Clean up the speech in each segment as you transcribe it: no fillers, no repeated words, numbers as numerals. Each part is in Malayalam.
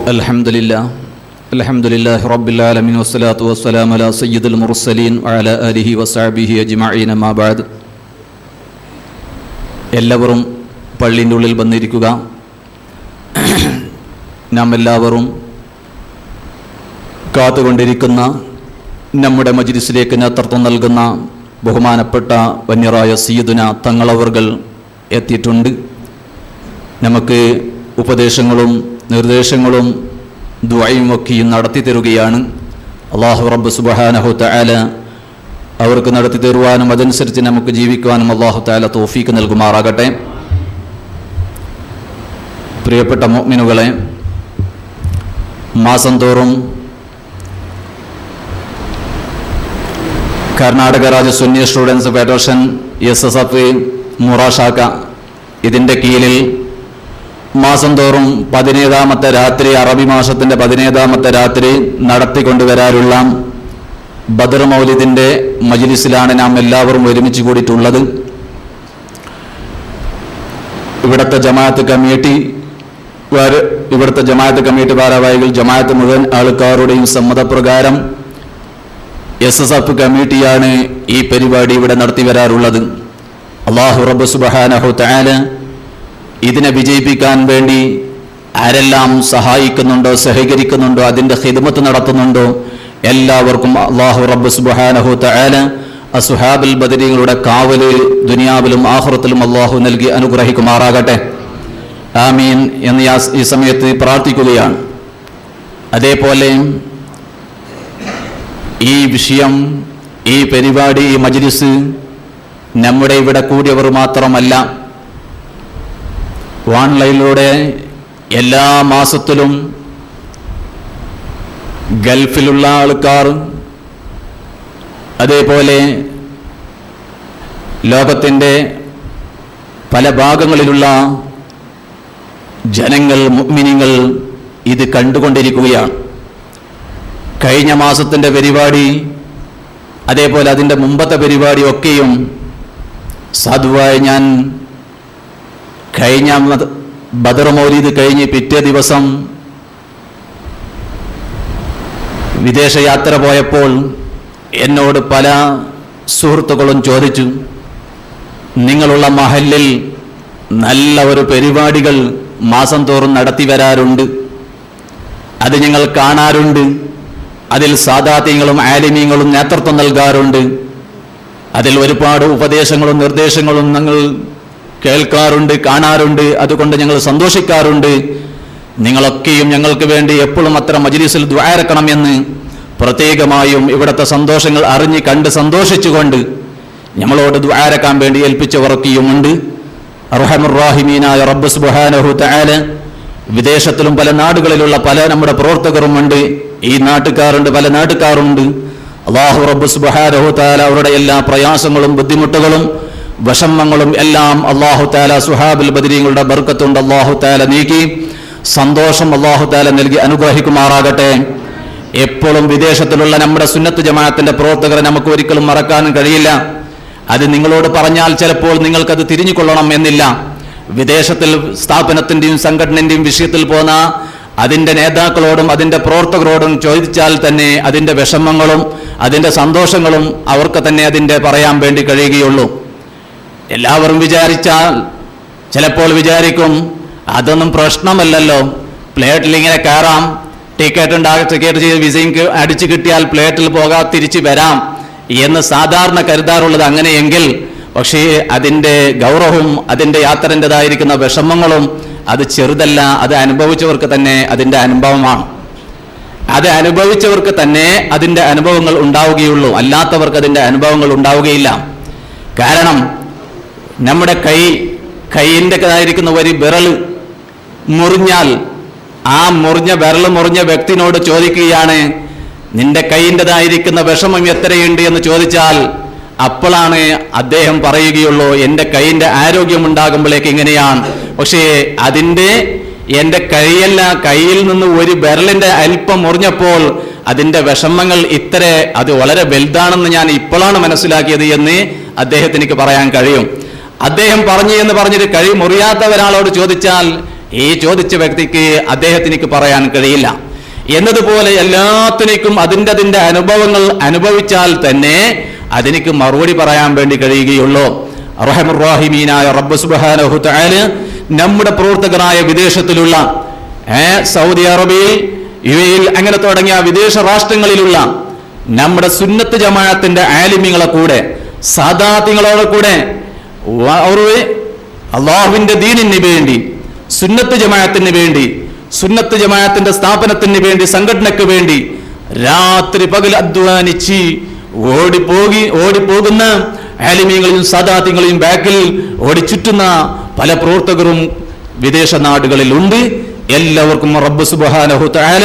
അൽഹംദുലില്ലാഹി റബ്ബിൽ ആലമീൻ വസ്സലാത്തു വസ്സലാമു അലാ സയ്യിദിൽ മുർസലീൻ വഅലാ ആലിഹി വസഹ്ബിഹി അജ്മഈൻ അമ്മാ ബഅദ്. എല്ലാവരും പള്ളിൻ്റെ ഉള്ളിൽ വന്നിരിക്കുക. നാം എല്ലാവരും കാത്തുകൊണ്ടിരിക്കുന്ന നമ്മുടെ മജ്ലിസിലേക്ക് നേതൃത്വം നൽകുന്ന ബഹുമാനപ്പെട്ട വന്യറായ സയ്യിദുന തങ്ങളവർകൾ എത്തിയിട്ടുണ്ട്. നമുക്ക് ഉപദേശങ്ങളും നിർദ്ദേശങ്ങളും ദുആയും ഒക്കെയും നടത്തി തരുകയാണ്. അല്ലാഹു റബ്ബ് സുബ്ഹാനഹു തആല അവർക്ക് നടത്തി തരുവാനും അതനുസരിച്ച് നമുക്ക് ജീവിക്കുവാനും അല്ലാഹു തആല തൗഫീക്ക് നൽകുമാറാകട്ടെ. പ്രിയപ്പെട്ട മുഅ്മിനുകളെ, മാസം തോറും കർണാടക രാജ്യ സുന്നി സ്റ്റുഡൻസ് ഫെഡറേഷൻ SSF മുറ ശാഖ ഇതിൻ്റെ കീഴിൽ മാസം തോറും 17ാമത്തെ രാത്രി, അറബി മാസത്തിൻ്റെ 17ാമത്തെ രാത്രി നടത്തിക്കൊണ്ടുവരാറുള്ള ബദർ മൗലിദിൻ്റെ മജ്ലിസിലാണ് നാം എല്ലാവരും ഒരുമിച്ച് കൂടിയിട്ടുള്ളത്. ഇവിടുത്തെ ജമാഅത്ത് കമ്മിറ്റി ഭാരവാഹികൾ, ജമാഅത്ത് മുഴുവൻ ആൾക്കാരുടെയും സമ്മതപ്രകാരം SSF കമ്മിറ്റിയാണ് ഈ പരിപാടി ഇവിടെ നടത്തി വരാറുള്ളത്. അല്ലാഹു റബ്ബ് സുബ്ഹാനഹു തആല ഇതിനെ വിജയിപ്പിക്കാൻ വേണ്ടി ആരെല്ലാം സഹായിക്കുന്നുണ്ടോ, സഹകരിക്കുന്നുണ്ടോ, അതിൻ്റെ ഖിദ്മത്ത് നടത്തുന്നുണ്ടോ, എല്ലാവർക്കും അല്ലാഹു റബ്ബ് സുബ്ഹാനഹു തആല അസ്ഹാബുൽ ബദരീങ്ങളുടെ കാവല് ദുനിയാവിലും ആഖിറത്തിലും അല്ലാഹു നൽകി അനുഗ്രഹിക്കുമാറാകട്ടെ. ആമീൻ എന്ന് ഈ സമയത്ത് പ്രാർത്ഥിക്കുകയാണ്. അതേപോലെ ഈ വിഷയം, ഈ പരിപാടി, ഈ മജ്ലിസ് നമ്മുടെ ഇവിടെ കൂടിയവർ മാത്രമല്ല, ഓൺലൈനിലൂടെ എല്ലാ മാസത്തിലും ഗൾഫിലുള്ള ആൾക്കാർ, അതേപോലെ ലോകത്തിൻ്റെ പല ഭാഗങ്ങളിലുള്ള ജനങ്ങൾ, മുഅ്മിനീങ്ങൾ ഇത് കണ്ടുകൊണ്ടിരിക്കുകയാണ്. കഴിഞ്ഞ മാസത്തിൻ്റെ പരിപാടി, അതേപോലെ അതിൻ്റെ മുമ്പത്തെ പരിപാടി ഒക്കെയും സാധുവായി ഞാൻ കഴിഞ്ഞ ബദർ മൗലിദ് കഴിഞ്ഞ് പിറ്റേ ദിവസം വിദേശയാത്ര പോയപ്പോൾ എന്നോട് പല സുഹൃത്തുക്കളും ചോദിച്ചു, നിങ്ങളുള്ള മഹല്ലിൽ നല്ല ഒരു പരിപാടികൾ മാസം തോറും നടത്തി വരാറുണ്ട്, അത് ഞങ്ങൾ കാണാറുണ്ട്, അതിൽ സാദാത്യങ്ങളും ആലിമീങ്ങളും നേതൃത്വം നൽകാറുണ്ട്, അതിൽ ഒരുപാട് ഉപദേശങ്ങളും നിർദ്ദേശങ്ങളും ഞങ്ങൾ കേൾക്കാറുണ്ട്, കാണാറുണ്ട്, അതുകൊണ്ട് ഞങ്ങൾ സന്തോഷിക്കാറുണ്ട്. നിങ്ങളൊക്കെയും ഞങ്ങൾക്ക് വേണ്ടി എപ്പോഴും അത്ര മജ്ലിസിൽ ദുആ ഇറക്കണമെന്ന് പ്രത്യേകമായും ഇവിടുത്തെ സന്തോഷങ്ങൾ അറിഞ്ഞ് കണ്ട് സന്തോഷിച്ചുകൊണ്ട് ഞങ്ങളോട് ദുആ ഇറക്കാൻ വേണ്ടി ഏൽപ്പിച്ചവരൊക്കെയുമുണ്ട്. അർഹമുർ റഹീമീനായ റബ്ബ് സുബ്ഹാനഹു തആല വിദേശത്തിലും പല നാടുകളിലുള്ള പല നമ്മുടെ പ്രവർത്തകരുമുണ്ട്, ഈ നാട്ടുകാരുണ്ട്, പല നാട്ടുകാരുണ്ട്. അല്ലാഹു റബ്ബ് സുബ്ഹാനഹു തആല അവരുടെ എല്ലാ പ്രയാസങ്ങളും ബുദ്ധിമുട്ടുകളും വിഷമങ്ങളും എല്ലാം അല്ലാഹു തആല സുഹാബുൽ ബദരീങ്ങളുടെ ബർക്കത്തുണ്ട് അല്ലാഹു തആല നീക്കി സന്തോഷം അല്ലാഹു തആല നൽകി അനുഗ്രഹിക്കുമാറാകട്ടെ. എപ്പോഴും വിദേശത്തിലുള്ള നമ്മുടെ സുന്നത്ത് ജമാഅത്തിന്റെ പ്രവർത്തകരെ നമുക്ക് ഒരിക്കലും മറക്കാനും കഴിയില്ല. അത് നിങ്ങളോട് പറഞ്ഞാൽ ചിലപ്പോൾ നിങ്ങൾക്കത് തിരിഞ്ഞുകൊള്ളണം എന്നില്ല. വിദേശത്തിൽ സ്ഥാപനത്തിൻ്റെയും സംഘടനൻ്റെയും വിഷയത്തിൽ പോന്ന അതിൻ്റെ നേതാക്കളോടും അതിൻ്റെ പ്രവർത്തകരോടും ചോദിച്ചാൽ തന്നെ അതിൻ്റെ വിഷമങ്ങളും അതിൻ്റെ സന്തോഷങ്ങളും അവർക്ക് തന്നെ അതിൻ്റെ പറയാൻ വേണ്ടി കഴിയുകയുള്ളൂ. എല്ലാവരും വിചാരിച്ചാൽ ചിലപ്പോൾ വിചാരിക്കും, അതൊന്നും പ്രശ്നമല്ലല്ലോ, പ്ലേറ്റിൽ ഇങ്ങനെ കയറാം, ടിക്കറ്റ് ചെയ്ത് വിസയും അടിച്ചു കിട്ടിയാൽ പ്ലേറ്റിൽ പോകാം, തിരിച്ചു വരാം എന്ന് സാധാരണ കരുതാറുള്ളത് അങ്ങനെയെങ്കിൽ, പക്ഷേ അതിൻ്റെ ഗൗരവവും അതിൻ്റെ യാത്രൻ്റെതായിരിക്കുന്ന വിഷമങ്ങളും അത് ചെറുതല്ല. അത് അനുഭവിച്ചവർക്ക് തന്നെ അതിൻ്റെ അനുഭവമാണ്. അത് അനുഭവിച്ചവർക്ക് തന്നെ അതിൻ്റെ അനുഭവങ്ങൾ ഉണ്ടാവുകയുള്ളൂ, അല്ലാത്തവർക്ക് അതിൻ്റെ അനുഭവങ്ങൾ ഉണ്ടാവുകയില്ല. കാരണം നമ്മുടെ കൈയിൻ്റെതായിരിക്കുന്ന ഒരു വിരൽ മുറിഞ്ഞാൽ ആ മുറിഞ്ഞ വ്യക്തിനോട് ചോദിക്കുകയാണ്, നിന്റെ കൈയിൻ്റെതായിരിക്കുന്ന വിഷമം എത്രയുണ്ട് എന്ന് ചോദിച്ചാൽ അപ്പോഴാണ് അദ്ദേഹം പറയുകയുള്ളൂ, എൻ്റെ കൈയിൻ്റെ ആരോഗ്യമുണ്ടാകുമ്പോഴേക്ക് ഇങ്ങനെയാണ്. പക്ഷേ എൻ്റെ കയ്യിൽ നിന്ന് ഒരു വിരലിൻ്റെ അല്പം മുറിഞ്ഞപ്പോൾ അതിൻ്റെ വിഷമങ്ങൾ അത് വളരെ വലുതാണെന്ന് ഞാൻ ഇപ്പോഴാണ് മനസ്സിലാക്കിയത് എന്ന് അദ്ദേഹത്തിന് പറയാൻ കഴിയും. അദ്ദേഹം പറഞ്ഞു എന്ന് പറഞ്ഞിട്ട് മുറിയാത്ത ഒരാളോട് ചോദിച്ചാൽ ഈ ചോദിച്ച വ്യക്തിക്ക് അദ്ദേഹത്തിനേക്ക് പറയാൻ കഴിയില്ല. എന്നതുപോലെ എല്ലാത്തിനും അതിൻ്റെ അനുഭവങ്ങൾ അനുഭവിച്ചാൽ തന്നെ അതിനേക്ക് മറുപടി പറയാൻ വേണ്ടി കഴിയുകയുള്ളൂ. റഹ്മാനുർ റഹീമീനായ റബ്ബ് സുബ്ഹാനഹു തആല നമ്മുടെ പ്രവർത്തകരായ വിദേശത്തിലുള്ള സൗദി അറേബ്യയിൽ, യുഎഇയിൽ അങ്ങനെ തുടങ്ങിയ വിദേശ രാഷ്ട്രങ്ങളിലുള്ള നമ്മുടെ സുന്നത്ത് ജമാഅത്തിന്റെ ആലിമീങ്ങളെ കൂടെ, സാദാത്യങ്ങളോടെ കൂടെ അള്ളാഹുവിന്റെ ദീനിന് വേണ്ടി, സുന്നത്ത് ജമാഅത്തിന് വേണ്ടി, സുന്നത്ത് ജമാഅത്തിന്റെ സ്ഥാപനത്തിന് വേണ്ടി, സംഘടനയ്ക്ക് വേണ്ടി രാത്രി പകൽ അധ്വാനിച്ച് ഓടിപ്പോകുന്ന ആലിമീങ്ങളെയും സാദാത്യങ്ങളെയും ബാക്കിൽ ഓടിച്ചുറ്റുന്ന പല പ്രവർത്തകരും വിദേശ നാടുകളിൽ ഉണ്ട്. എല്ലാവർക്കും റബ്ബ് സുബ്ഹാനഹു തആല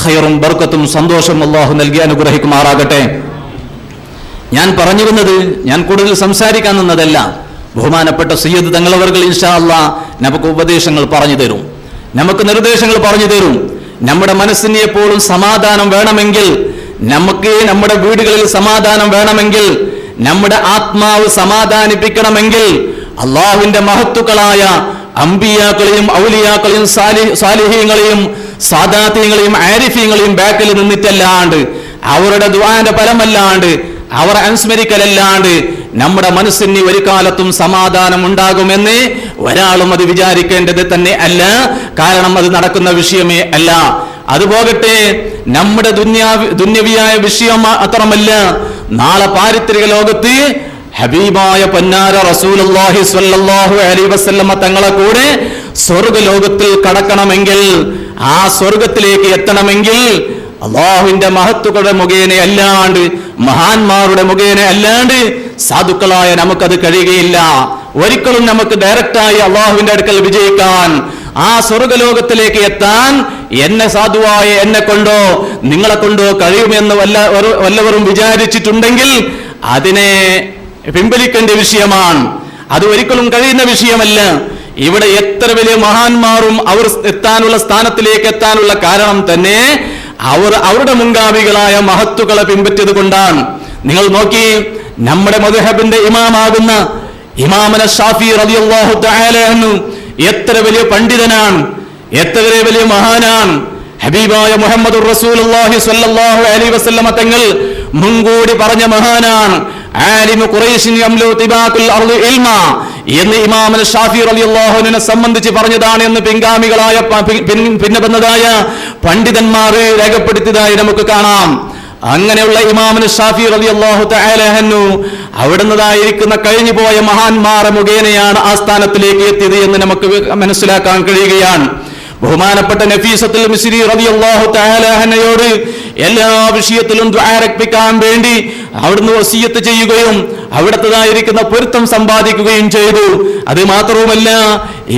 ഖൈറും ബർക്കത്തും സന്തോഷം അല്ലാഹു നൽകി അനുഗ്രഹിക്കുമാറാകട്ടെ. ഞാൻ പറഞ്ഞിരുന്നത്, ഞാൻ കൂടുതൽ സംസാരിക്കാൻ നിന്നതല്ല. ബഹുമാനപ്പെട്ട സയ്യിദ് തങ്ങളവർകൾ ഇൻഷാ അല്ലാഹ് നമുക്ക് ഉപദേശങ്ങൾ പറഞ്ഞു തരും, നമുക്ക് നിർദ്ദേശങ്ങൾ പറഞ്ഞു തരും. നമ്മുടെ മനസ്സിന് എപ്പോഴും സമാധാനം വേണമെങ്കിൽ, നമുക്ക് നമ്മുടെ വീടുകളിൽ സമാധാനം വേണമെങ്കിൽ, നമ്മുടെ ആത്മാവ് സമാധാനിപ്പിക്കണമെങ്കിൽ അള്ളാഹുവിന്റെ മഹത്തുക്കളായ അംബിയാക്കളെയും ഔലിയാക്കളെയും സാലിഹീങ്ങളെയും സാദാത്യങ്ങളെയും ആരിഫീങ്ങളെയും ബാക്കിൽ നിന്നിട്ടല്ലാണ്ട്, അവരുടെ ദുആന്റെ ഫലമല്ലാണ്ട്, അവർ അനുസ്മരിക്കലല്ലാണ്ട് നമ്മുടെ മനസ്സിന് ഒരു കാലത്തും സമാധാനം ഉണ്ടാകുമെന്ന് ഒരാളും അത് വിചാരിക്കേണ്ടത് തന്നെ അല്ല. കാരണം അത് നടക്കുന്ന വിഷയമേ അല്ല. അതുപോകട്ടെ, നമ്മുടെ ദുന്യവിയായ വിഷയം മാത്രമല്ല, നാളെ പാരിത്രിക ലോകത്ത് ഹബീബായ പൊന്നാര റസൂലുള്ളാഹി സ്വല്ലല്ലാഹു അലൈഹി വസല്ലമ തങ്ങളെ കൂടെ സ്വർഗ്ഗലോകത്തിൽ കടക്കണമെങ്കിൽ, ആ സ്വർഗത്തിലേക്ക് എത്തണമെങ്കിൽ അള്ളാഹുവിന്റെ മഹത്തുക്കളുടെ മുഖേന അല്ലാണ്ട്, മഹാന്മാരുടെ മുഖേന അല്ലാണ്ട് സാധുക്കളായ നമുക്കത് കഴിയുകയില്ല. ഒരിക്കലും നമുക്ക് ഡയറക്റ്റായി അള്ളാഹുവിന്റെ അടുക്കൽ വിജയിക്കാൻ, ആ സ്വർഗലോകത്തിലേക്ക് എത്താൻ എന്നെ സാധുവായ എന്നെ കൊണ്ടോ നിങ്ങളെ കൊണ്ടോ കഴിയുമെന്ന് വല്ലവരും വിചാരിച്ചിട്ടുണ്ടെങ്കിൽ അതിനെ പിൻവലിക്കേണ്ട വിഷയമാണ്. അത് ഒരിക്കലും കഴിയുന്ന വിഷയമല്ല. ഇവിടെ എത്ര വലിയ മഹാന്മാരും അവർ എത്താനുള്ള സ്ഥാനത്തിലേക്ക് എത്താനുള്ള കാരണം തന്നെ അവരുടെ മുൻഗാമികളായ മഹത്തുക്കളെ പിൻപറ്റിയത് കൊണ്ടാണ്. നിങ്ങൾ നോക്കി, നമ്മുടെ മദ്ഹബിന്റെ ഇമാമാകുന്ന ഇമാമന ഷാഫി റളിയല്ലാഹു തആല അൻഹു എത്ര വലിയ പണ്ഡിതനാണ്, എത്ര വലിയ മഹാനാണ്. ഹബീബായ മുഹമ്മദുർ റസൂലുള്ളാഹി സ്വല്ലല്ലാഹു അലൈഹി വസല്ലമ തങ്ങൾ മുൻകൂടി പറഞ്ഞ മഹാനാണ്. ആലിമു ഖുറൈശിൻ യംലു തിബാഖുൽ അർളി ഇൽമ എന്ന് ഇമാമന ഷാഫി റളിയല്ലാഹു അൻഹുവിനെ സംബന്ധിച്ച് പറഞ്ഞതാണ് എന്ന് പിൻഗാമികളായ പിന്നെ വന്നതായ പണ്ഡിതന്മാർ രേഖപ്പെടുത്തിയതായി നമുക്ക് കാണാം. അങ്ങനെയുള്ള ഇമാമന ഷാഫി റളിയല്ലാഹു തആല അൻഹു അവിടുന്നതായിരിക്കുന്ന കഴിഞ്ഞുപോയ മഹാന്മാരെ മുഖേനയാണ് ആ സ്ഥാനത്തിലേക്ക് എത്തിയത് എന്ന് നമുക്ക് മനസ്സിലാക്കാൻ കഴിയുകയാണ്. ബഹുമാനപ്പെട്ട നഫീസത്തുൽ മിസ്രി റളിയല്ലാഹു തആല അൻഹയോട് എല്ലാ വിഷയത്തിലും ദുആ അർപ്പിക്കാൻ വേണ്ടി അവിടുന്ന് വസിയത്ത് ചെയ്യുകയും അവിടുത്തേതായിരിക്കുന്ന പൊരുത്തം സമ്പാദിക്കുകയും ചെയ്തു. അത് മാത്രവുമല്ല,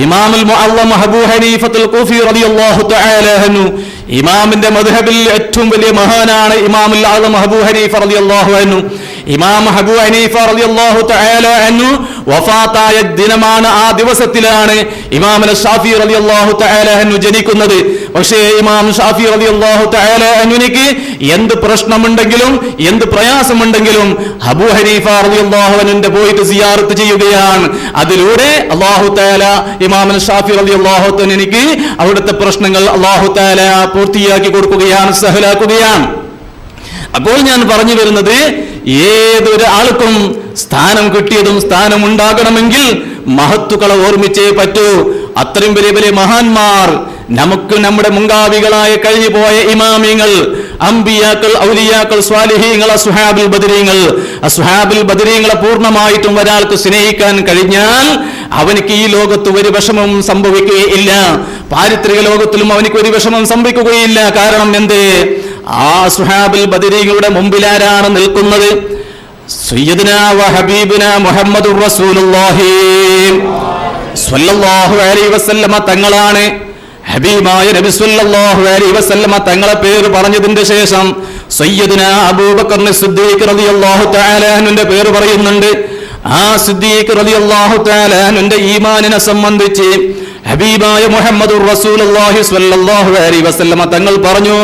ഇമാമുൽ മുഅല്ലം അബൂ ഹനീഫത്തുൽ ഖൂഫി റളിയല്ലാഹു തആല അൻഹു, ഇമാമിന്റെ മദ്ഹബിൽ ഏറ്റവും വലിയ മഹാനാണ് ഇമാമുൽ ആലം അബൂ ഹനീഫ റളിയല്ലാഹു അൻഹു. ഇമാം അബൂ ഹനീഫ റളിയല്ലാഹു തആല അൻഹു വഫാത്തായ ദിനമാണ്, ആ ദിവസത്തിലാണ് ഇമാം ഷാഫി റളിയല്ലാഹു തആല അൻഹു ജനിക്കുന്നത്. പക്ഷേ ഇമാം ഷാഫി റളിയല്ലാഹു തആല അൻഹുവിന് എന്ത് പ്രശ്നമുണ്ടെങ്കിലും എന്ത് പ്രയാസമുണ്ടെങ്കിലും അബൂ ഹനീഫ റളിയല്ലാഹു അൻഹുവിന്റെ പോയിട്ട് സിയാറത്ത് ചെയ്യുകയാണ്. അതിലൂടെ അല്ലാഹു തആല ഇമാം ഷാഫി റളിയല്ലാഹു അൻഹുവിന് അവിടുത്തെ പ്രശ്നങ്ങൾ അല്ലാഹു തആല പൂർത്തിയാക്കി കൊടുക്കുകയാണ്, സഹലാക്കുകയാണ്. അപ്പോൾ ഞാൻ പറഞ്ഞു വരുന്നത്, ഏതൊരു ആൾക്കും സ്ഥാനം കിട്ടിയതും സ്ഥാനം ഉണ്ടാകണമെങ്കിൽ മഹത്തുക്കളെ ഓർമ്മിച്ചേ പറ്റൂ. അത്രയും വലിയ വലിയ മഹാന്മാർ, നമുക്ക് നമ്മുടെ മുൻഗാമികളായ കഴിഞ്ഞു പോയ ഇമാമിങ്ങൾ, അംബിയാക്കൾ, ഔലിയാക്കൾ, സ്വാലിഹീങ്ങൾ, അസ്ഹാബുൽ ബദരീങ്ങൾ, അസ്ഹാബുൽ ബദരീങ്ങളെ പൂർണ്ണമായിട്ടും ഒരാൾക്ക് സ്നേഹിക്കാൻ കഴിഞ്ഞാൽ അവനിക്ക് ഈ ലോകത്ത് ഒരു വിഷമം സംഭവിക്കുകയില്ല, പാരിത്രിക ലോകത്തിലും അവനിക്ക് ഒരു വിഷമം സംഭവിക്കുകയില്ല. കാരണം എന്ത്? ആ അസ്ഹാബുൽ ബദരീങ്ങളുടെ മുമ്പിൽ ആരാണ് നിൽക്കുന്നത്? സയ്യിദുനാ വ ഹബീബുനാ മുഹമ്മദുർ റസൂലുള്ളാഹി സ്വല്ലല്ലാഹു അലൈഹി വസല്ലമ തങ്ങളാണ്. ഹബീബായ നബി സ്വല്ലല്ലാഹു അലൈഹി വസല്ലമ തങ്ങളെ പേര് പറഞ്ഞതിന്റെ ശേഷം സയ്യിദുനാ അബൂബക്കർ സിദ്ദീഖ് റളിയല്ലാഹു തആല അൻഹുവിന്റെ പേര് പറയുന്നുണ്ട്. ആ സിദ്ദീഖ് റളിയല്ലാഹു തആല അൻഹുവിന്റെ ഈമാനിനെ സംബന്ധിച്ച് ഹബീബായ മുഹമ്മദുർ റസൂലുള്ളാഹി സ്വല്ലല്ലാഹു അലൈഹി വസല്ലമ തങ്ങൾ പറഞ്ഞു,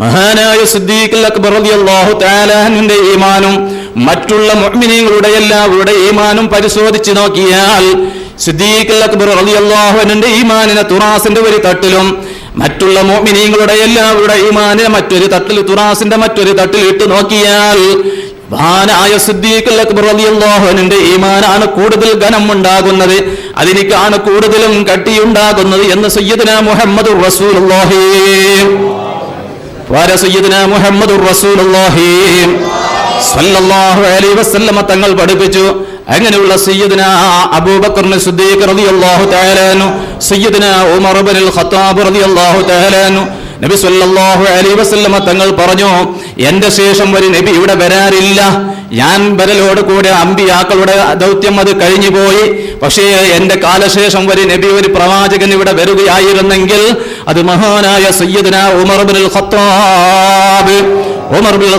മഹാനായ സിദ്ദീഖ് അക്ബർ റളിയല്ലാഹു തആല അൻഹുവിന്റെ ഈമാനും മറ്റുള്ള മുഅ്മിനീങ്ങളുടെ എല്ലാവരുടെ ഈമാനും പരിശോധിച്ച് നോക്കിയാൽ സിദ്ദീഖുൽ അക്ബർ റളിയല്ലാഹു അൻഹുവിന്റെ ഈമാനിനെ തുറാസിന്റെ ഒരു തട്ടിലും മറ്റുള്ള മുഅ്മിനീങ്ങളുടെ എല്ലാവരുടെ ഈമാനിനെ മറ്റൊരു തട്ടിൽ, തുറാസിന്റെ മറ്റൊരു തട്ടിൽ ഇട്ട് നോക്കിയാൽ മഹാനായ സിദ്ദീഖുൽ അക്ബർ റളിയല്ലാഹു അൻഹുവിന്റെ ഈമാനാണ് കൂടുതൽ ഘനം ഉണ്ടാകുന്നത്, അതിനേക്കാണ് കൂടുതലും കട്ടിയുണ്ടാകുന്നത് എന്ന് സയ്യിദുനാ മുഹമ്മദുർ റസൂലുള്ളാഹി സയ്യിദുനാ മുഹമ്മദുർ റസൂലുള്ളാഹി സ്വല്ലല്ലാഹു അലൈഹി വസല്ലമ തങ്ങൾ പഠിപ്പിച്ചു. അങ്ങനെയുള്ള സയ്യിദുനാ അബൂബക്കർ സിദ്ദീഖ് റളിയല്ലാഹു തആല അൻഹു, സയ്യിദുനാ ഉമർ ഇബ്നുൽ ഖത്താബ് റളിയല്ലാഹു തആല അൻഹു, നബി സല്ലല്ലാഹു അലൈഹി വസല്ലമ തങ്ങൾ പറഞ്ഞു, എന്റെ ശേഷം ഒരു നബി ഇവിടെ വരാറില്ല. ഞാൻ വരലോട് കൂടെ അമ്പിയാക്കളുടെ ദൗത്യം അത് കഴിഞ്ഞു പോയി. പക്ഷേ എന്റെ കാലശേഷം ഒരു നബി, ഒരു പ്രവാചകൻ ഇവിടെ വരികയായിരുന്നെങ്കിൽ അത് മഹാനായ സയ്യിദുനാ ഉമർ ഇബ്നുൽ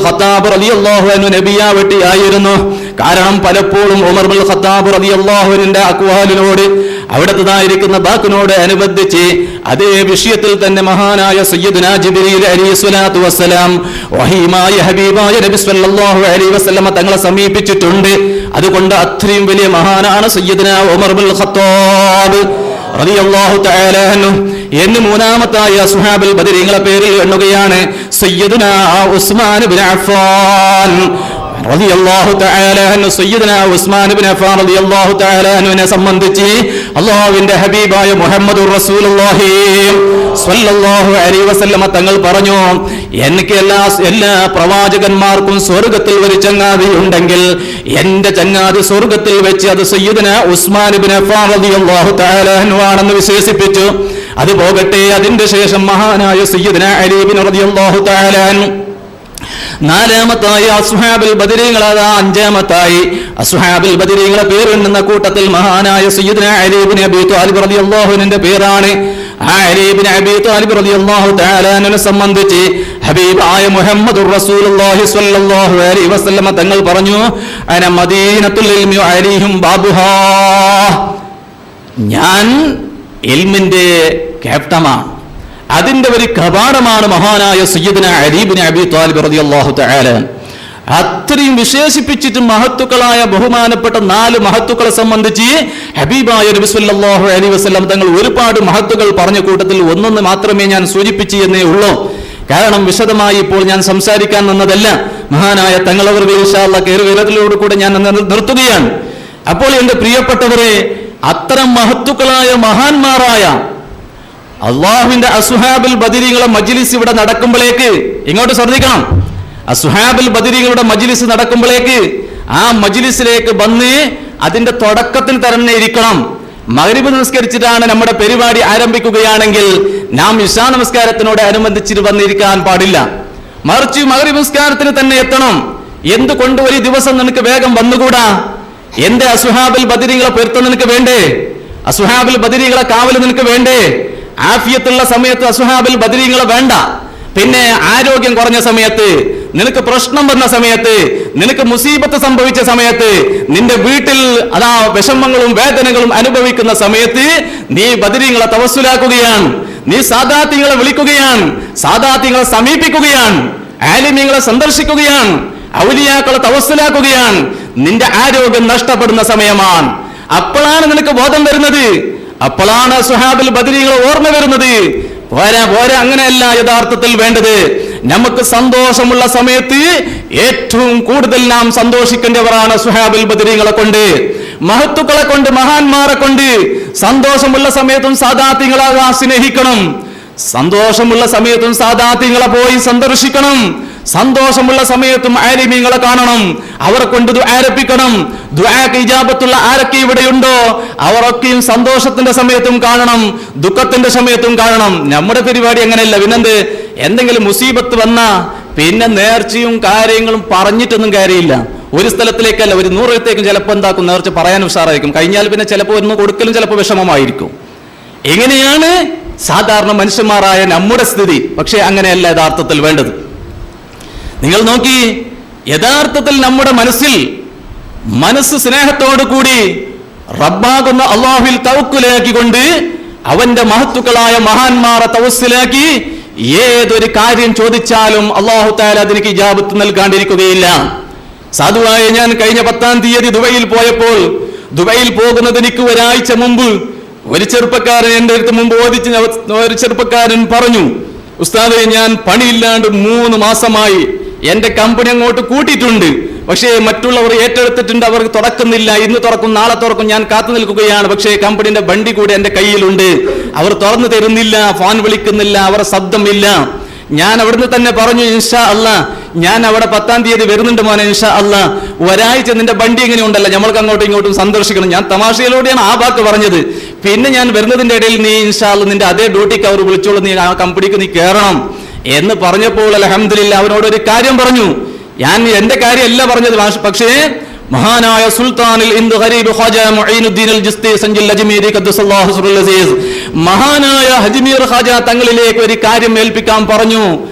ഖത്താബ് റളിയല്ലാഹു അൻഹു നബിയാവട്ടിയായിരുന്നു. കാരണം പലപ്പോഴും ഉമർ ഇബ്നുൽ ഖത്താബ് റളിയല്ലാഹു അൻഹുവിന്റെ അഖ്വാലിനോട്, അവിടത്തേതായിരിക്കുന്ന ബാക്കിനോട് അനുബന്ധിച്ച് അതേ വിഷയത്തിൽ തന്നെ മഹാനായ സയ്യിദുനാ ജിബ്രീൽ അലൈഹി സ്വലാത്തു വസ്സലാം വഹീമായ ഹബീബായ നബി സല്ലല്ലാഹു അലൈഹി വസല്ലമ തങ്ങളെ സമീപിച്ചിട്ടുണ്ട്. അതുകൊണ്ട് അത്രയും വലിയ മഹാനാണ് സയ്യിദുനാ ഉമർ ഇബ്നുൽ ഖത്താബ് റളിയല്ലാഹു തആല അൻഹു. എന്ന് മൂന്നാമത്തായ അസ്ഹാബുൽ ബദരീങ്ങളെ പേരിൽ എണ്ണുകയാണ് സയ്യിദുനാ ഉസ്മാൻ ഇബ്നു അഫ്ഫാൻ റളിയല്ലാഹു തആല അൻഹു. സയ്യിദുനാ ഉസ്മാൻ ഇബ്നു അഫ്ഫാൻ റളിയല്ലാഹു തആല അൻഹുവിനെ സംബന്ധിച്ച് അല്ലാഹുവിന്റെ ഹബീബായ മുഹമ്മദുർ റസൂലുള്ളാഹി സ്വല്ലല്ലാഹു അലൈഹി വസല്ലമ തങ്ങൾ പറഞ്ഞു, എനിക്ക് എല്ലാ പ്രവാചകന്മാർക്കും സ്വർഗ്ഗത്തിൽ ഒരു ചങ്ങാതി ഉണ്ടെങ്കിൽ എന്റെ ചങ്ങാതി സ്വർഗ്ഗത്തിൽ വെച്ച് അത് സയ്യിദുനാ ഉസ്മാൻ ഇബ്നു അഫ്ഫാൻ റളിയല്ലാഹു തആല അൻഹു ആണെന്ന് വിശേഷിപ്പിച്ചു. അത് പോകട്ടെ, അതിന്റെ ശേഷം മഹാനായ സയ്യിദുനാ അലി ഇബ്നു റളിയല്ലാഹു തആല അൻഹു. നാലാമത്തായി അസ്ഹാബുൽ ബദരീങ്ങൾ, അഞ്ചാമത്തായി അസ്ഹാബുൽ ബദരീങ്ങളെ പേരെണ്ണുന്ന കൂട്ടത്തിൽ മഹാനായ സയ്യിദുനാ അലി ഇബ്നു അബീ ത്വാലിബ് റളിയല്ലാഹു അൻഹുവിന്റെ പേരാണ്. ആ അലി ഇബ്നു അബീ ത്വാലിബ് റളിയല്ലാഹു തആല അൻഹുവിനെ സംബന്ധിച്ച് ഹബീബായ മുഹമ്മദുർ റസൂലുള്ളാഹി സ്വല്ലല്ലാഹു അലൈഹി വസല്ലമ തങ്ങൾ പറഞ്ഞു, അന മദീനത്തുൽ ഇൽമി അലൈഹിം ബാബുഹാ, ഞാൻ ഇൽമിന്റെ ക്യാപ്റ്റനാണ്, അതിന്റെ ഒരു കവാടമാണ് മഹാനായ സയ്യിദുനാ അലി ഇബ്നു അബീ ത്വാലിബ് റളിയല്ലാഹു തആല. അത്രയും വിശേഷിപ്പിച്ചിട്ട് മഹത്തുക്കളായ ബഹുമാനപ്പെട്ട 4 മഹത്തുക്കളെ സംബന്ധിച്ച് ഹബീബായ നബി സല്ലല്ലാഹു അലൈഹി വസല്ലം തങ്ങൾ ഒരുപാട് മഹത്തുക്കൾ പറഞ്ഞ കൂട്ടത്തിൽ ഒന്നൊന്ന് മാത്രമേ ഞാൻ സൂചിപ്പിച്ചു എന്നേ ഉള്ളൂ. കാരണം വിശദമായി ഇപ്പോൾ ഞാൻ സംസാരിക്കാൻ നിന്നതല്ല. മഹാനായ തങ്ങളവർ ഇൻഷാ അല്ലാഹ് കേറുവിരത്തിലൂടെ കൂടെ ഞാൻ നിർത്തുകയാണ്. അപ്പോൾ എന്റെ പ്രിയപ്പെട്ടവരെ, അത്തരം മഹത്തുക്കളായ മഹാന്മാരായ അള്ളാഹുവിന്റെ അസ്ഹാബുൽ ബദരീങ്ങളെ മജ്ലിസ് ഇവിടെ നടക്കുമ്പോഴേക്ക് ഇങ്ങോട്ട് ശ്രദ്ധിക്കണം. അസ്ഹാബുൽ ബദരീങ്ങളുടെ മജ്ലിസ് നടക്കുമ്പോഴേക്ക് ആ മജ്ലിസിലേക്ക് വന്ന് അതിന്റെ തുടക്കത്തിൽ തന്നെ ഇരിക്കണം. മഗ്രിബ് നമസ്കരിച്ചിട്ടാണ് നമ്മുടെ പരിപാടി ആരംഭിക്കുകയാണെങ്കിൽ നാം ഇശാ നമസ്കാരത്തിനോട് അനുബന്ധിച്ചിട്ട് വന്നിരിക്കാൻ പാടില്ല. മറിച്ച് മഗ്രിബ് നമസ്കാരത്തിന് തന്നെ എത്തണം. എന്തുകൊണ്ട് ഒരു ദിവസം നിനക്ക് വേഗം വന്നുകൂടാ? എന്റെ അസ്ഹാബുൽ ബദരീങ്ങളെ പൊരുത്തം നിനക്ക് വേണ്ടേ? അസ്ഹാബുൽ ബദരീങ്ങളെ കാവൽ നിനക്ക് വേണ്ടേ? ആഫിയത്തുള്ള സമയത്ത് അസ്ഹാബുൽ ബദരീങ്ങളെ വേണ്ട. പിന്നെ ആരോഗ്യം കുറഞ്ഞ സമയത്ത്, നിനക്ക് പ്രശ്നം വന്ന സമയത്ത്, നിനക്ക് മുസീബത്ത് സംഭവിച്ച സമയത്ത്, നിന്റെ വീട്ടിൽ അതാ വിഷമങ്ങളും വേദനകളും അനുഭവിക്കുന്ന സമയത്ത് നീ ബദരീങ്ങളെ തവസ്സുലാക്കുകയാണ്, നീ സാദാത്യങ്ങളെ വിളിക്കുകയാണ്, സാദാത്യങ്ങളെ സമീപിക്കുകയാണ്, ആലിമീങ്ങളെ സന്ദർശിക്കുകയാണ്, ഔലിയാക്കളെ തവസ്സുലാക്കുകയാണ്. നിന്റെ ആരോഗ്യം നഷ്ടപ്പെടുന്ന സമയമാണ്. അപ്പോഴാണ് നിനക്ക് ബോധം വരുന്നത്, അപ്പോഴാണ് സുഹാബുൽ ബദരീങ്ങളെ ഓർമ്മ വരുന്നത്. പോരാ, അങ്ങനെയല്ല യഥാർത്ഥത്തിൽ വേണ്ടത്. നമുക്ക് സന്തോഷമുള്ള സമയത്ത് ഏറ്റവും കൂടുതൽ നാം സന്തോഷിക്കേണ്ടവരാണ് സുഹാബുൽ ബദരീങ്ങളെ കൊണ്ട്, മഹത്തുക്കളെ കൊണ്ട്, മഹാന്മാരെ കൊണ്ട്. സന്തോഷമുള്ള സമയത്തും സാദാത്യങ്ങളെ സ്നേഹിക്കണം, സന്തോഷമുള്ള സമയത്തും സാദാത്യങ്ങളെ പോയി സന്ദർശിക്കണം, സന്തോഷമുള്ള സമയത്തും ആലിമീങ്ങളെ കാണണം, അവരെ കൊണ്ട് ദുആരപ്പിക്കണം. ദുആക്ക് ഇജാബത്തുള്ള ആരൊക്കെ ഇവിടെയുണ്ടോ അവരൊക്കെയും സന്തോഷത്തിന്റെ സമയത്തും കാണണം, ദുഃഖത്തിന്റെ സമയത്തും കാണണം. നമ്മുടെ പരിപാടി അങ്ങനെയല്ല. പിന്നെന്ത്, എന്തെങ്കിലും മുസീബത്ത് വന്നാ പിന്നെ നേർച്ചയും കാര്യങ്ങളും പറഞ്ഞിട്ടൊന്നും കാര്യമില്ല. ഒരു സ്ഥലത്തിലേക്കല്ല, ഒരു 100 ചിലപ്പോൾ എന്താക്കും, നേർച്ച പറയാൻ ഉഷാറായിരിക്കും. കഴിഞ്ഞാൽ പിന്നെ ചിലപ്പോൾ ഒന്ന് കൊടുക്കലും ചിലപ്പോൾ വിഷമമായിരിക്കും. എങ്ങനെയാണ് സാധാരണ മനുഷ്യന്മാരായ നമ്മുടെ സ്ഥിതി. പക്ഷെ അങ്ങനെയല്ല യഥാർത്ഥത്തിൽ വേണ്ടത്. നിങ്ങൾ നോക്കി, യഥാർത്ഥത്തിൽ നമ്മുടെ മനസ്സ് സ്നേഹത്തോടു കൂടി റബ്ബാകുന്ന അള്ളാഹുവിൽ തവക്കുലാക്കിക്കൊണ്ട് അവന്റെ മഹത്തുക്കളായ മഹാന്മാരെ തവസ്സിലാക്കി ഏതൊരു കാര്യം ചോദിച്ചാലും അള്ളാഹു തആല അതിന് ഇജാബത്ത് നൽകാണ്ടിരിക്കുകയില്ല. സാധുവായ ഞാൻ കഴിഞ്ഞ 10-ാം തീയതി ദുബൈയിൽ പോയപ്പോൾ ദുബൈയിൽ പോകുന്നത് എനിക്ക് ഒരാഴ്ച മുമ്പ് ഒരു ചെറുപ്പക്കാരൻ എൻ്റെ അടുത്ത് മുമ്പ് ഒരു ചെറുപ്പക്കാരൻ പറഞ്ഞു, ഉസ്താദേ, ഞാൻ പണിയില്ലാണ്ട് 3 മാസമായി, എന്റെ കമ്പനി അങ്ങോട്ട് കൂട്ടിയിട്ടുണ്ട്, പക്ഷേ മറ്റുള്ളവർ ഏറ്റെടുത്തിട്ടുണ്ട്, അവർ തുറക്കുന്നില്ല, ഇന്ന് തുറക്കും നാളെ തുറക്കും, ഞാൻ കാത്തു നിൽക്കുകയാണ്, പക്ഷേ കമ്പനിയുടെ വണ്ടി കൂടെ എന്റെ കയ്യിലുണ്ട്, അവർ തുറന്നു തരുന്നില്ല, ഫോൺ വിളിക്കുന്നില്ല, അവരുടെ ശബ്ദമില്ല. ഞാൻ അവിടുന്ന് തന്നെ പറഞ്ഞു, ഇൻഷാ അല്ലാ ഞാൻ അവിടെ 10-ാം തീയതി വരുന്നുണ്ട് മോനെ, ഇൻഷാ അല്ലാ ഒരാഴ്ച നിന്റെ വണ്ടി എങ്ങനെ ഉണ്ടല്ലോ, നമ്മൾക്ക് അങ്ങോട്ടും ഇങ്ങോട്ടും സന്ദർശിക്കണം. ഞാൻ തമാശയിലൂടെയാണ് ആ വാക്ക് പറഞ്ഞത്. പിന്നെ ഞാൻ വരുന്നതിന്റെ ഇടയിൽ നീ ഇൻഷാ അല്ലാ നിന്റെ അതേ ഡ്യൂട്ടിക്ക് അവർ വിളിച്ചോളൂ, നീ ആ കമ്പനിക്ക് നീ കയറണം എന്ന് പറഞ്ഞപ്പോൾ അൽഹംദുലില്ലാ അവനോട് ഒരു കാര്യം പറഞ്ഞു. ഞാൻ എന്റെ കാര്യമല്ല പറഞ്ഞത്, പക്ഷേ മഹാനായ സുൽത്താനിൽ ഇന്ദു ഖരീബ് ഖാജ മുഈനുദ്ദീൻ അൽ ജിസ്തി സഞ്ജിൽ അജ്മീരി ഖദ്ദസല്ലാഹു സിറൽ അസീസ് മഹാനായ അജ്മീർ ഖാജ തങ്ങളിലേക്ക് ഒരു കാര്യം ഏൽപ്പിക്കാൻ പറഞ്ഞു.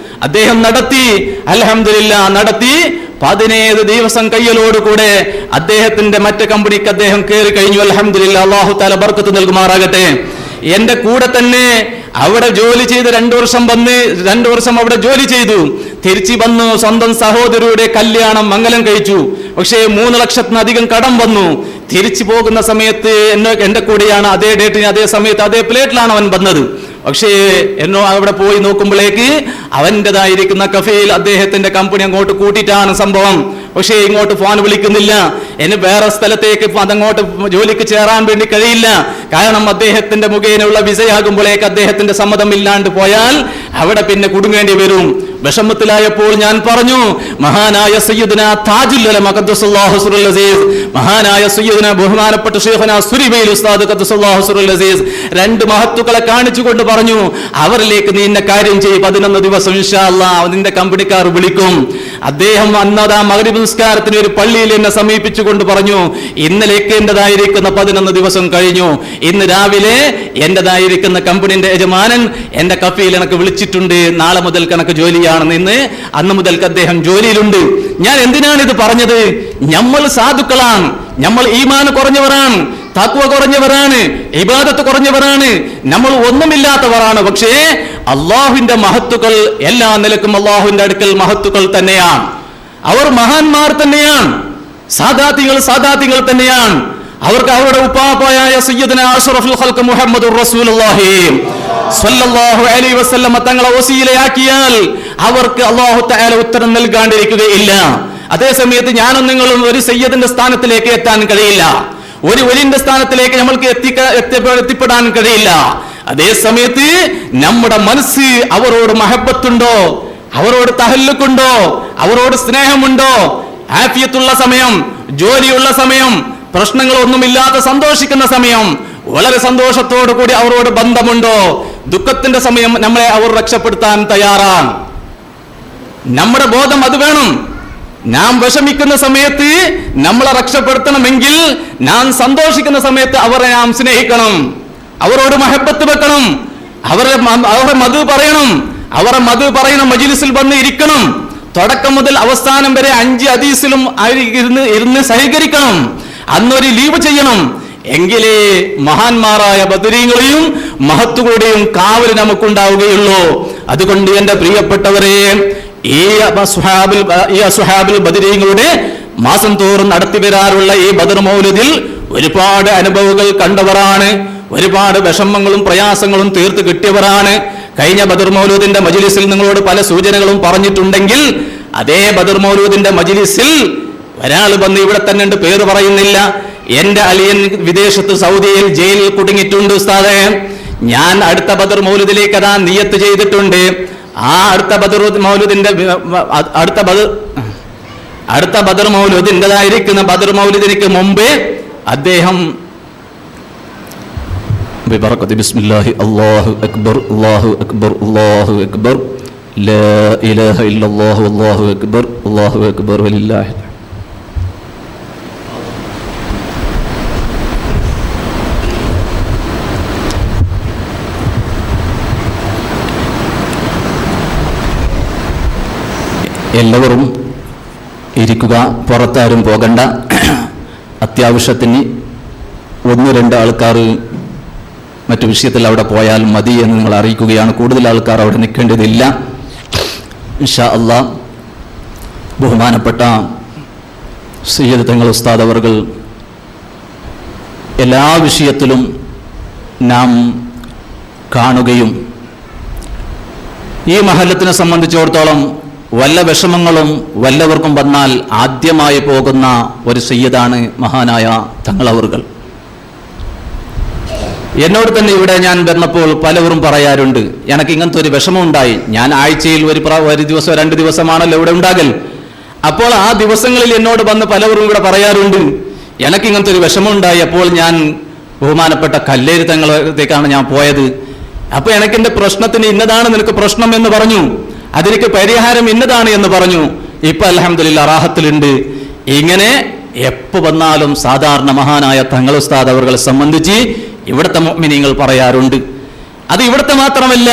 അദ്ദേഹം നടത്തി, അൽഹംദുലില്ലാ നടത്തി. 17 ദിവസം കയ്യലോടുകൂടെ അദ്ദേഹത്തിന്റെ മറ്റു കമ്പനിക്ക് അദ്ദേഹം കയറി കഴിഞ്ഞു. അൽഹംദുലില്ലാ, അല്ലാഹു തആല ബർക്കത്ത് നൽകുമാറാകട്ടെ. എന്റെ കൂടെ തന്നെ അവിടെ ജോലി ചെയ്ത് 2 വർഷം വന്ന് 2 വർഷം അവിടെ ജോലി ചെയ്തു. തിരിച്ചു വന്നു, സ്വന്തം സഹോദരിയുടെ കല്യാണം മംഗലം കഴിച്ചു. പക്ഷേ 3 ലക്ഷത്തിനധികം കടം വന്നു. തിരിച്ചു പോകുന്ന സമയത്ത് എന്റെ കൂടെയാണ് അതേ ഡേറ്റിന് അതേ സമയത്ത് അതേ പ്ലേറ്റിലാണ് അവൻ വന്നത്. പക്ഷേ എന്നോ അവിടെ പോയി നോക്കുമ്പോഴേക്ക് അവൻ്റെതായിരിക്കുന്ന കഫേയിൽ അദ്ദേഹത്തിന്റെ കമ്പനി അങ്ങോട്ട് കൂട്ടിയിട്ടാണ് സംഭവം. പക്ഷേ ഇങ്ങോട്ട് ഫോൺ വിളിക്കുന്നില്ല, എന്നെ വേറെ സ്ഥലത്തേക്ക് അതങ്ങോട്ട് ജോലിക്ക് ചേരാൻ വേണ്ടി കഴിയില്ല. കാരണം അദ്ദേഹത്തിന്റെ മുഖേനയുള്ള വിസയാകുമ്പോഴേക്ക് അദ്ദേഹത്തിന്റെ സമ്മതം ഇല്ലാണ്ട് പോയാൽ അവിടെ പിന്നെ കുടുങ്ങേണ്ടി വരും. വിഷമത്തിലായപ്പോൾ ഞാൻ പറഞ്ഞു, മഹാനായ സയ്യിദുന താജുൽ ഉലമ ഖദ്ദസല്ലാഹു സിറൽ അസീസ്, മഹാനായ സയ്യിദുന ബഹുമാനപ്പെട്ട ശൈഖുന സുരിബൈൽ ഉസ്താദ് ഖദ്ദസല്ലാഹു സിറൽ അസീസ് 2 മഹത്തുക്കളെ കാണിച്ചുകൊണ്ട് പറഞ്ഞു, അവരിലേക്ക് നീ ഇന്ന കാര്യം ചെയ്യ്, 11 ദിവസം ഇൻഷാ അല്ലാഹ് നിന്റെ കമ്പനിക്കാർ വിളിക്കും. അദ്ദേഹം അന്നതാ മഗ്രിബ് നിസ്കാരത്തിന് ഒരു പള്ളിയിൽ എന്നെ സമീപിച്ചുകൊണ്ട് പറഞ്ഞു, ഇന്നലേക്ക് എന്റേതായിരിക്കുന്ന 11 ദിവസം കഴിഞ്ഞു, ഇന്ന് രാവിലെ എന്റേതായിരിക്കുന്ന കമ്പനിന്റെ യജമാനൻ എന്റെ കഫയിൽ എനിക്ക് വിളിച്ചിട്ടുണ്ട്, നാളെ മുതൽ കണക്ക് ജോലിയാണെന്ന്. അന്ന് മുതൽക്ക് അദ്ദേഹം ജോലിയിലുണ്ട്. ഞാൻ എന്തിനാണ് ഇത് പറഞ്ഞത്? നമ്മൾ സാധുക്കളാണ്, നമ്മൾ ഈമാൻ കുറഞ്ഞവരാണ്, തഖ്വ കുറഞ്ഞവരാണ്, ഇബാദത്ത് കുറഞ്ഞവരാണ്, നമ്മൾ ഒന്നുമില്ലാത്തവരാണ്. പക്ഷേ അള്ളാഹുവിന്റെ മഹത്തുക്കൾ എല്ലാ നിലക്കും അള്ളാഹുവിന്റെ അടുക്കൽ മഹത്തുക്കൾ തന്നെയാണ്. അവർ മഹാന്മാർ തന്നെയാണ്, സാദാത്യങ്ങൾ തന്നെയാണ്. അവർക്ക് അവരുടെ ഉപ്പാപ്പയായ സയ്യിദുന അഷ്റഫുൽ ഖൽഖ് മുഹമ്മദുർ റസൂലുള്ളാഹി സ്വല്ലല്ലാഹു അലൈഹി വസല്ലം തങ്ങളെ വസീലയാക്കിയാൽ അവർക്ക് അല്ലാഹു തആല ഉത്തരം നൽകാണ്ടിരിക്കുകയില്ല. അതേ സമയത്ത് ഞാനും നിങ്ങളും ഒരു സയ്യിദിന്റെ സ്ഥാനത്തിലേക്ക് എത്താൻ കഴിയില്ല, ഒരു വലിന്റെ സ്ഥാനത്തിലേക്ക് നമ്മൾക്ക് എത്തിപ്പെടാൻ കഴിയില്ല. അതേ സമയത്ത് നമ്മുടെ മനസ്സ് അവരോട് മഹബത്തുണ്ടോ, അവരോട് തഹല്ലുക്കുണ്ടോ, അവരോട് സ്നേഹമുണ്ടോ, ആഫിയത്തുള്ള സമയം, ജോലിയുള്ള സമയം, പ്രശ്നങ്ങളൊന്നുമില്ലാതെ സന്തോഷിക്കുന്ന സമയം, വളരെ സന്തോഷത്തോടു കൂടി അവരോട് ബന്ധമുണ്ടോ, ദുഃഖത്തിന്റെ സമയം നമ്മളെ അവർ രക്ഷപ്പെടുത്താൻ തയ്യാറാണ്. നമ്മുടെ ബോധം അത് വേണം. നാം വിഷമിക്കുന്ന സമയത്ത് നമ്മളെ രക്ഷപ്പെടുത്തണമെങ്കിൽ നാം സന്തോഷിക്കുന്ന സമയത്ത് അവരെ നാം സ്നേഹിക്കണം, അവരോട് മഹബത്ത് വെക്കണം, അവരെ മധു പറയണം, അവരെ മധു പറയുന്ന മജ്ലിസിൽ വന്ന് ഇരിക്കണം. തുടക്കം മുതൽ അവസാനം വരെ 5 ഹദീസിലും ഇരുന്ന് സഹകരിക്കണം, അന്നൊരു ലീവ് ചെയ്യണം. എങ്കിലേ മഹാന്മാരായ ബദരീങ്ങളെയും മഹത്തുക്കളുടെയും കാവൽ നമുക്കുണ്ടാവുകയുള്ളൂ. അതുകൊണ്ട് എന്റെ പ്രിയപ്പെട്ടവരെ, ഈ അസ്ഹാബുൽ ബദരീങ്ങളുടെ മാസം തോറും നടത്തി വരാറുള്ള ഈ ബദർ മൗലിദിൽ ഒരുപാട് അനുഭവങ്ങൾ കണ്ടവരാണ്, ഒരുപാട് വിഷമങ്ങളും പ്രയാസങ്ങളും തീർത്ത് കിട്ടിയവരാണ്. കഴിഞ്ഞ ബദർ മൗലൂദിന്റെ മജ്ലിസിൽ നിങ്ങളോട് പല സൂചനകളും പറഞ്ഞിട്ടുണ്ടെങ്കിൽ, അതേ ബദർ മൗലൂദിന്റെ മജ്ലിസിൽ ഒരാൾ വന്ന് ഇവിടെ തന്നെ ഉണ്ട്, പേര് പറയുന്നില്ല, എന്റെ അലിയൻ വിദേശത്ത് സൗദിയിൽ ജയിലിൽ കുടുങ്ങിയിട്ടുണ്ട് ഉസ്താദേ, ഞാൻ അടുത്ത ബദർ മൗലൂദിലേക്ക് അതാ നിയത്ത് ചെയ്തിട്ടുണ്ട്. ആ അടുത്ത ബദർ മൗലൂദിൻ്റെതായിരിക്കുന്ന ബദർ മൗലൂദിലേക്ക് മുമ്പേ അദ്ദേഹം ബിബറകത്തി ബിസ്മില്ലാഹി അല്ലാഹു അക്ബർ അല്ലാഹു അക്ബർ അല്ലാഹു അക്ബർ ലാ ഇലാഹ ഇല്ലല്ലാഹു അല്ലാഹു അക്ബർ അല്ലാഹു അക്ബർ വലില്ലാഹി എല്ലാവരും ഇരിക്കുക, പുറത്താരും പോകണ്ട. അത്യാവശ്യത്തിന് 1-2 ആൾക്കാർ മറ്റു വിഷയത്തിൽ അവിടെ പോയാൽ മതി എന്ന് നിങ്ങൾ അറിയിക്കുകയാണ്. കൂടുതൽ ആൾക്കാർ അവിടെ നിൽക്കേണ്ടതില്ല. ഇൻഷാ അല്ലാഹ് ബഹുമാനപ്പെട്ട സയ്യിദ് തങ്ങൾ ഉസ്താദ് അവർകൾ എല്ലാ വിഷയത്തിലും നാം കാണുകയും ഈ മഹല്ലത്തിനെ സംബന്ധിച്ചിടത്തോളം വല്ല വിഷമങ്ങളും വല്ലവർക്കും വന്നാൽ ആദ്യമായി പോകുന്ന ഒരു സയ്യിദാണ് മഹാനായ തങ്ങളവറുകൾ. എന്നോട് തന്നെ ഇവിടെ ഞാൻ വന്നപ്പോൾ പലവരും പറയാറുണ്ട്, എനിക്ക് ഇങ്ങനത്തെ ഒരു വിഷമം ഉണ്ടായി. ഞാൻ ആഴ്ചയിൽ ഒരു ദിവസം 2 ദിവസമാണല്ലോ ഇവിടെ ഉണ്ടാകൽ. അപ്പോൾ ആ ദിവസങ്ങളിൽ എന്നോട് വന്ന് പലവരും ഇവിടെ പറയാറുണ്ട്, എനിക്ക് ഇങ്ങനത്തെ ഒരു വിഷമം ഉണ്ടായി. അപ്പോൾ ഞാൻ ബഹുമാനപ്പെട്ട കല്ലേരി തങ്ങളത്തേക്കാണ് ഞാൻ പോയത്. അപ്പൊ എനിക്ക് എന്റെ പ്രശ്നത്തിന് ഇന്നതാണ് നിനക്ക് പ്രശ്നം എന്ന് പറഞ്ഞു, അതിലേക്ക് പരിഹാരം ഇന്നതാണ് എന്ന് പറഞ്ഞു. ഇപ്പൊ അൽഹംദുലില്ലാ റാഹത്തിലുണ്ട്. ഇങ്ങനെ എപ്പോ വന്നാലും സാധാരണ മഹാനായ തങ്ങൾ ഉസ്താദ് അവരെ സംബന്ധിച്ച് ഇവിടുത്തെ മുഅ്മിനീങ്ങൾ പറയാറുണ്ട്. അത് ഇവിടുത്തെ മാത്രമല്ല,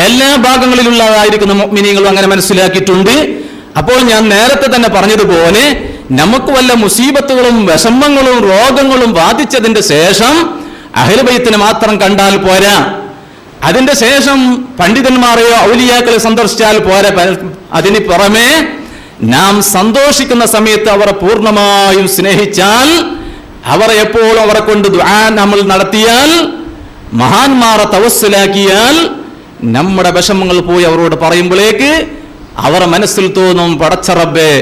എല്ലാ ഭാഗങ്ങളിലുള്ളതായിരിക്കുന്ന മുഅ്മിനീങ്ങളും അങ്ങനെ മനസ്സിലാക്കിയിട്ടുണ്ട്. അപ്പോൾ ഞാൻ നേരത്തെ തന്നെ പറഞ്ഞതുപോലെ നമുക്ക് വല്ല മുസീബത്തുകളും വിഷമങ്ങളും രോഗങ്ങളും ബാധിച്ചതിന്റെ ശേഷം അഹ്ലു ബൈത്തിനെ മാത്രം കണ്ടാൽ പോരാ, അതിന്റെ ശേഷം പണ്ഡിതന്മാരെയോ ഔലിയാക്കളെ സന്ദർശിച്ചാൽ പോരാ. അതിന് പുറമെ നാം സന്തോഷിക്കുന്ന സമയത്ത് അവരെ പൂർണ്ണമായും സ്നേഹിച്ചാൽ, അവരെ എപ്പോഴും അവരെ കൊണ്ട് ദുആ നമ്മൾ നടത്തിയാൽ, മഹാന്മാരെ തവസ്സുലാക്കിയാൽ, നമ്മുടെ വിഷമങ്ങൾ പോയി അവരോട് പറയുമ്പോഴേക്ക് അവരുടെ മനസ്സിൽ തോന്നും, പടച്ച റബ്ബേ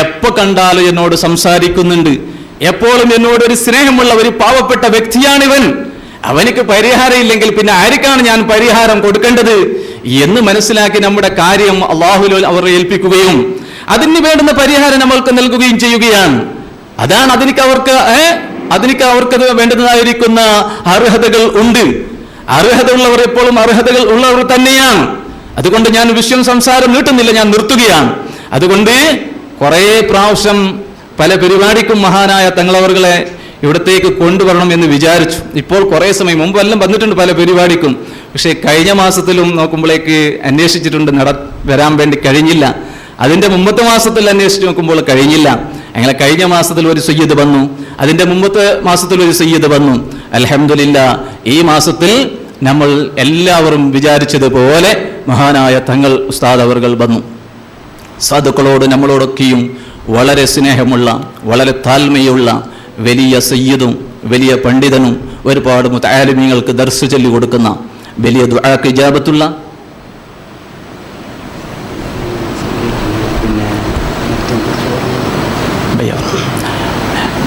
എപ്പോ കണ്ടാലും എന്നോട് സംസാരിക്കുന്നുണ്ട്, എപ്പോഴും എന്നോട് ഒരു സ്നേഹമുള്ള ഒരു പാവപ്പെട്ട വ്യക്തിയാണിവൻ, അവനിക്ക് പരിഹാരം ഇല്ലെങ്കിൽ പിന്നെ ആർക്കാണ് ഞാൻ പരിഹാരം കൊടുക്കേണ്ടത് എന്ന് മനസ്സിലാക്കി നമ്മുടെ കാര്യം അല്ലാഹുവിൽ അവർ ഏൽപ്പിക്കുകയും അതിന് വേണ്ടുന്ന പരിഹാരം നമ്മൾക്ക് നൽകുകയും ചെയ്യുകയാണ്. അതാണ് അതിനിക്ക് അവർക്ക് വേണ്ടുന്നതായിരിക്കുന്ന അർഹതകൾ ഉണ്ട്. അർഹത ഉള്ളവർ എപ്പോഴും അർഹതകൾ ഉള്ളവർ തന്നെയാണ്. അതുകൊണ്ട് ഞാൻ വിഷയം സംസാരം നീട്ടുന്നില്ല, ഞാൻ നിർത്തുകയാണ്. അതുകൊണ്ട് കുറേ പ്രാവശ്യം പല പരിപാടിക്കും മഹാനായ തങ്ങളവറുകളെ ഇവിടത്തേക്ക് കൊണ്ടുവരണം എന്ന് വിചാരിച്ചു. ഇപ്പോൾ കുറേ സമയം മുമ്പെല്ലാം വന്നിട്ടുണ്ട് പല പരിപാടിക്കും. പക്ഷേ കഴിഞ്ഞ മാസത്തിലും നോക്കുമ്പോഴേക്ക് അന്വേഷിച്ചിട്ടുണ്ട്, വരാൻ വേണ്ടി കഴിഞ്ഞില്ല. അതിന്റെ മുമ്പത്തെ മാസത്തിൽ അന്വേഷിച്ച് നോക്കുമ്പോൾ കഴിഞ്ഞില്ല. അങ്ങനെ കഴിഞ്ഞ മാസത്തിൽ ഒരു സയ്യിദ് വന്നു, അതിന്റെ മുമ്പത്തെ മാസത്തിൽ ഒരു സയ്യിദ് വന്നു. അൽഹംദുലില്ലാ ഈ മാസത്തിൽ നമ്മൾ എല്ലാവരും വിചാരിച്ചതുപോലെ മഹാനായ തങ്ങൾ ഉസ്താദ് അവറുകൾ വന്നു. സാധുക്കളോട് നമ്മളോടൊക്കെയും വളരെ സ്നേഹമുള്ള, വളരെ താൽമയുള്ള വലിയ സയ്യിദും വലിയ പണ്ഡിതനും ഒരുപാട് മുതആലിമീങ്ങൾക്ക് ദർസ് ചൊല്ലി കൊടുക്കുന്ന വലിയ ദുആക്ക് ഇജാബത്തുള്ള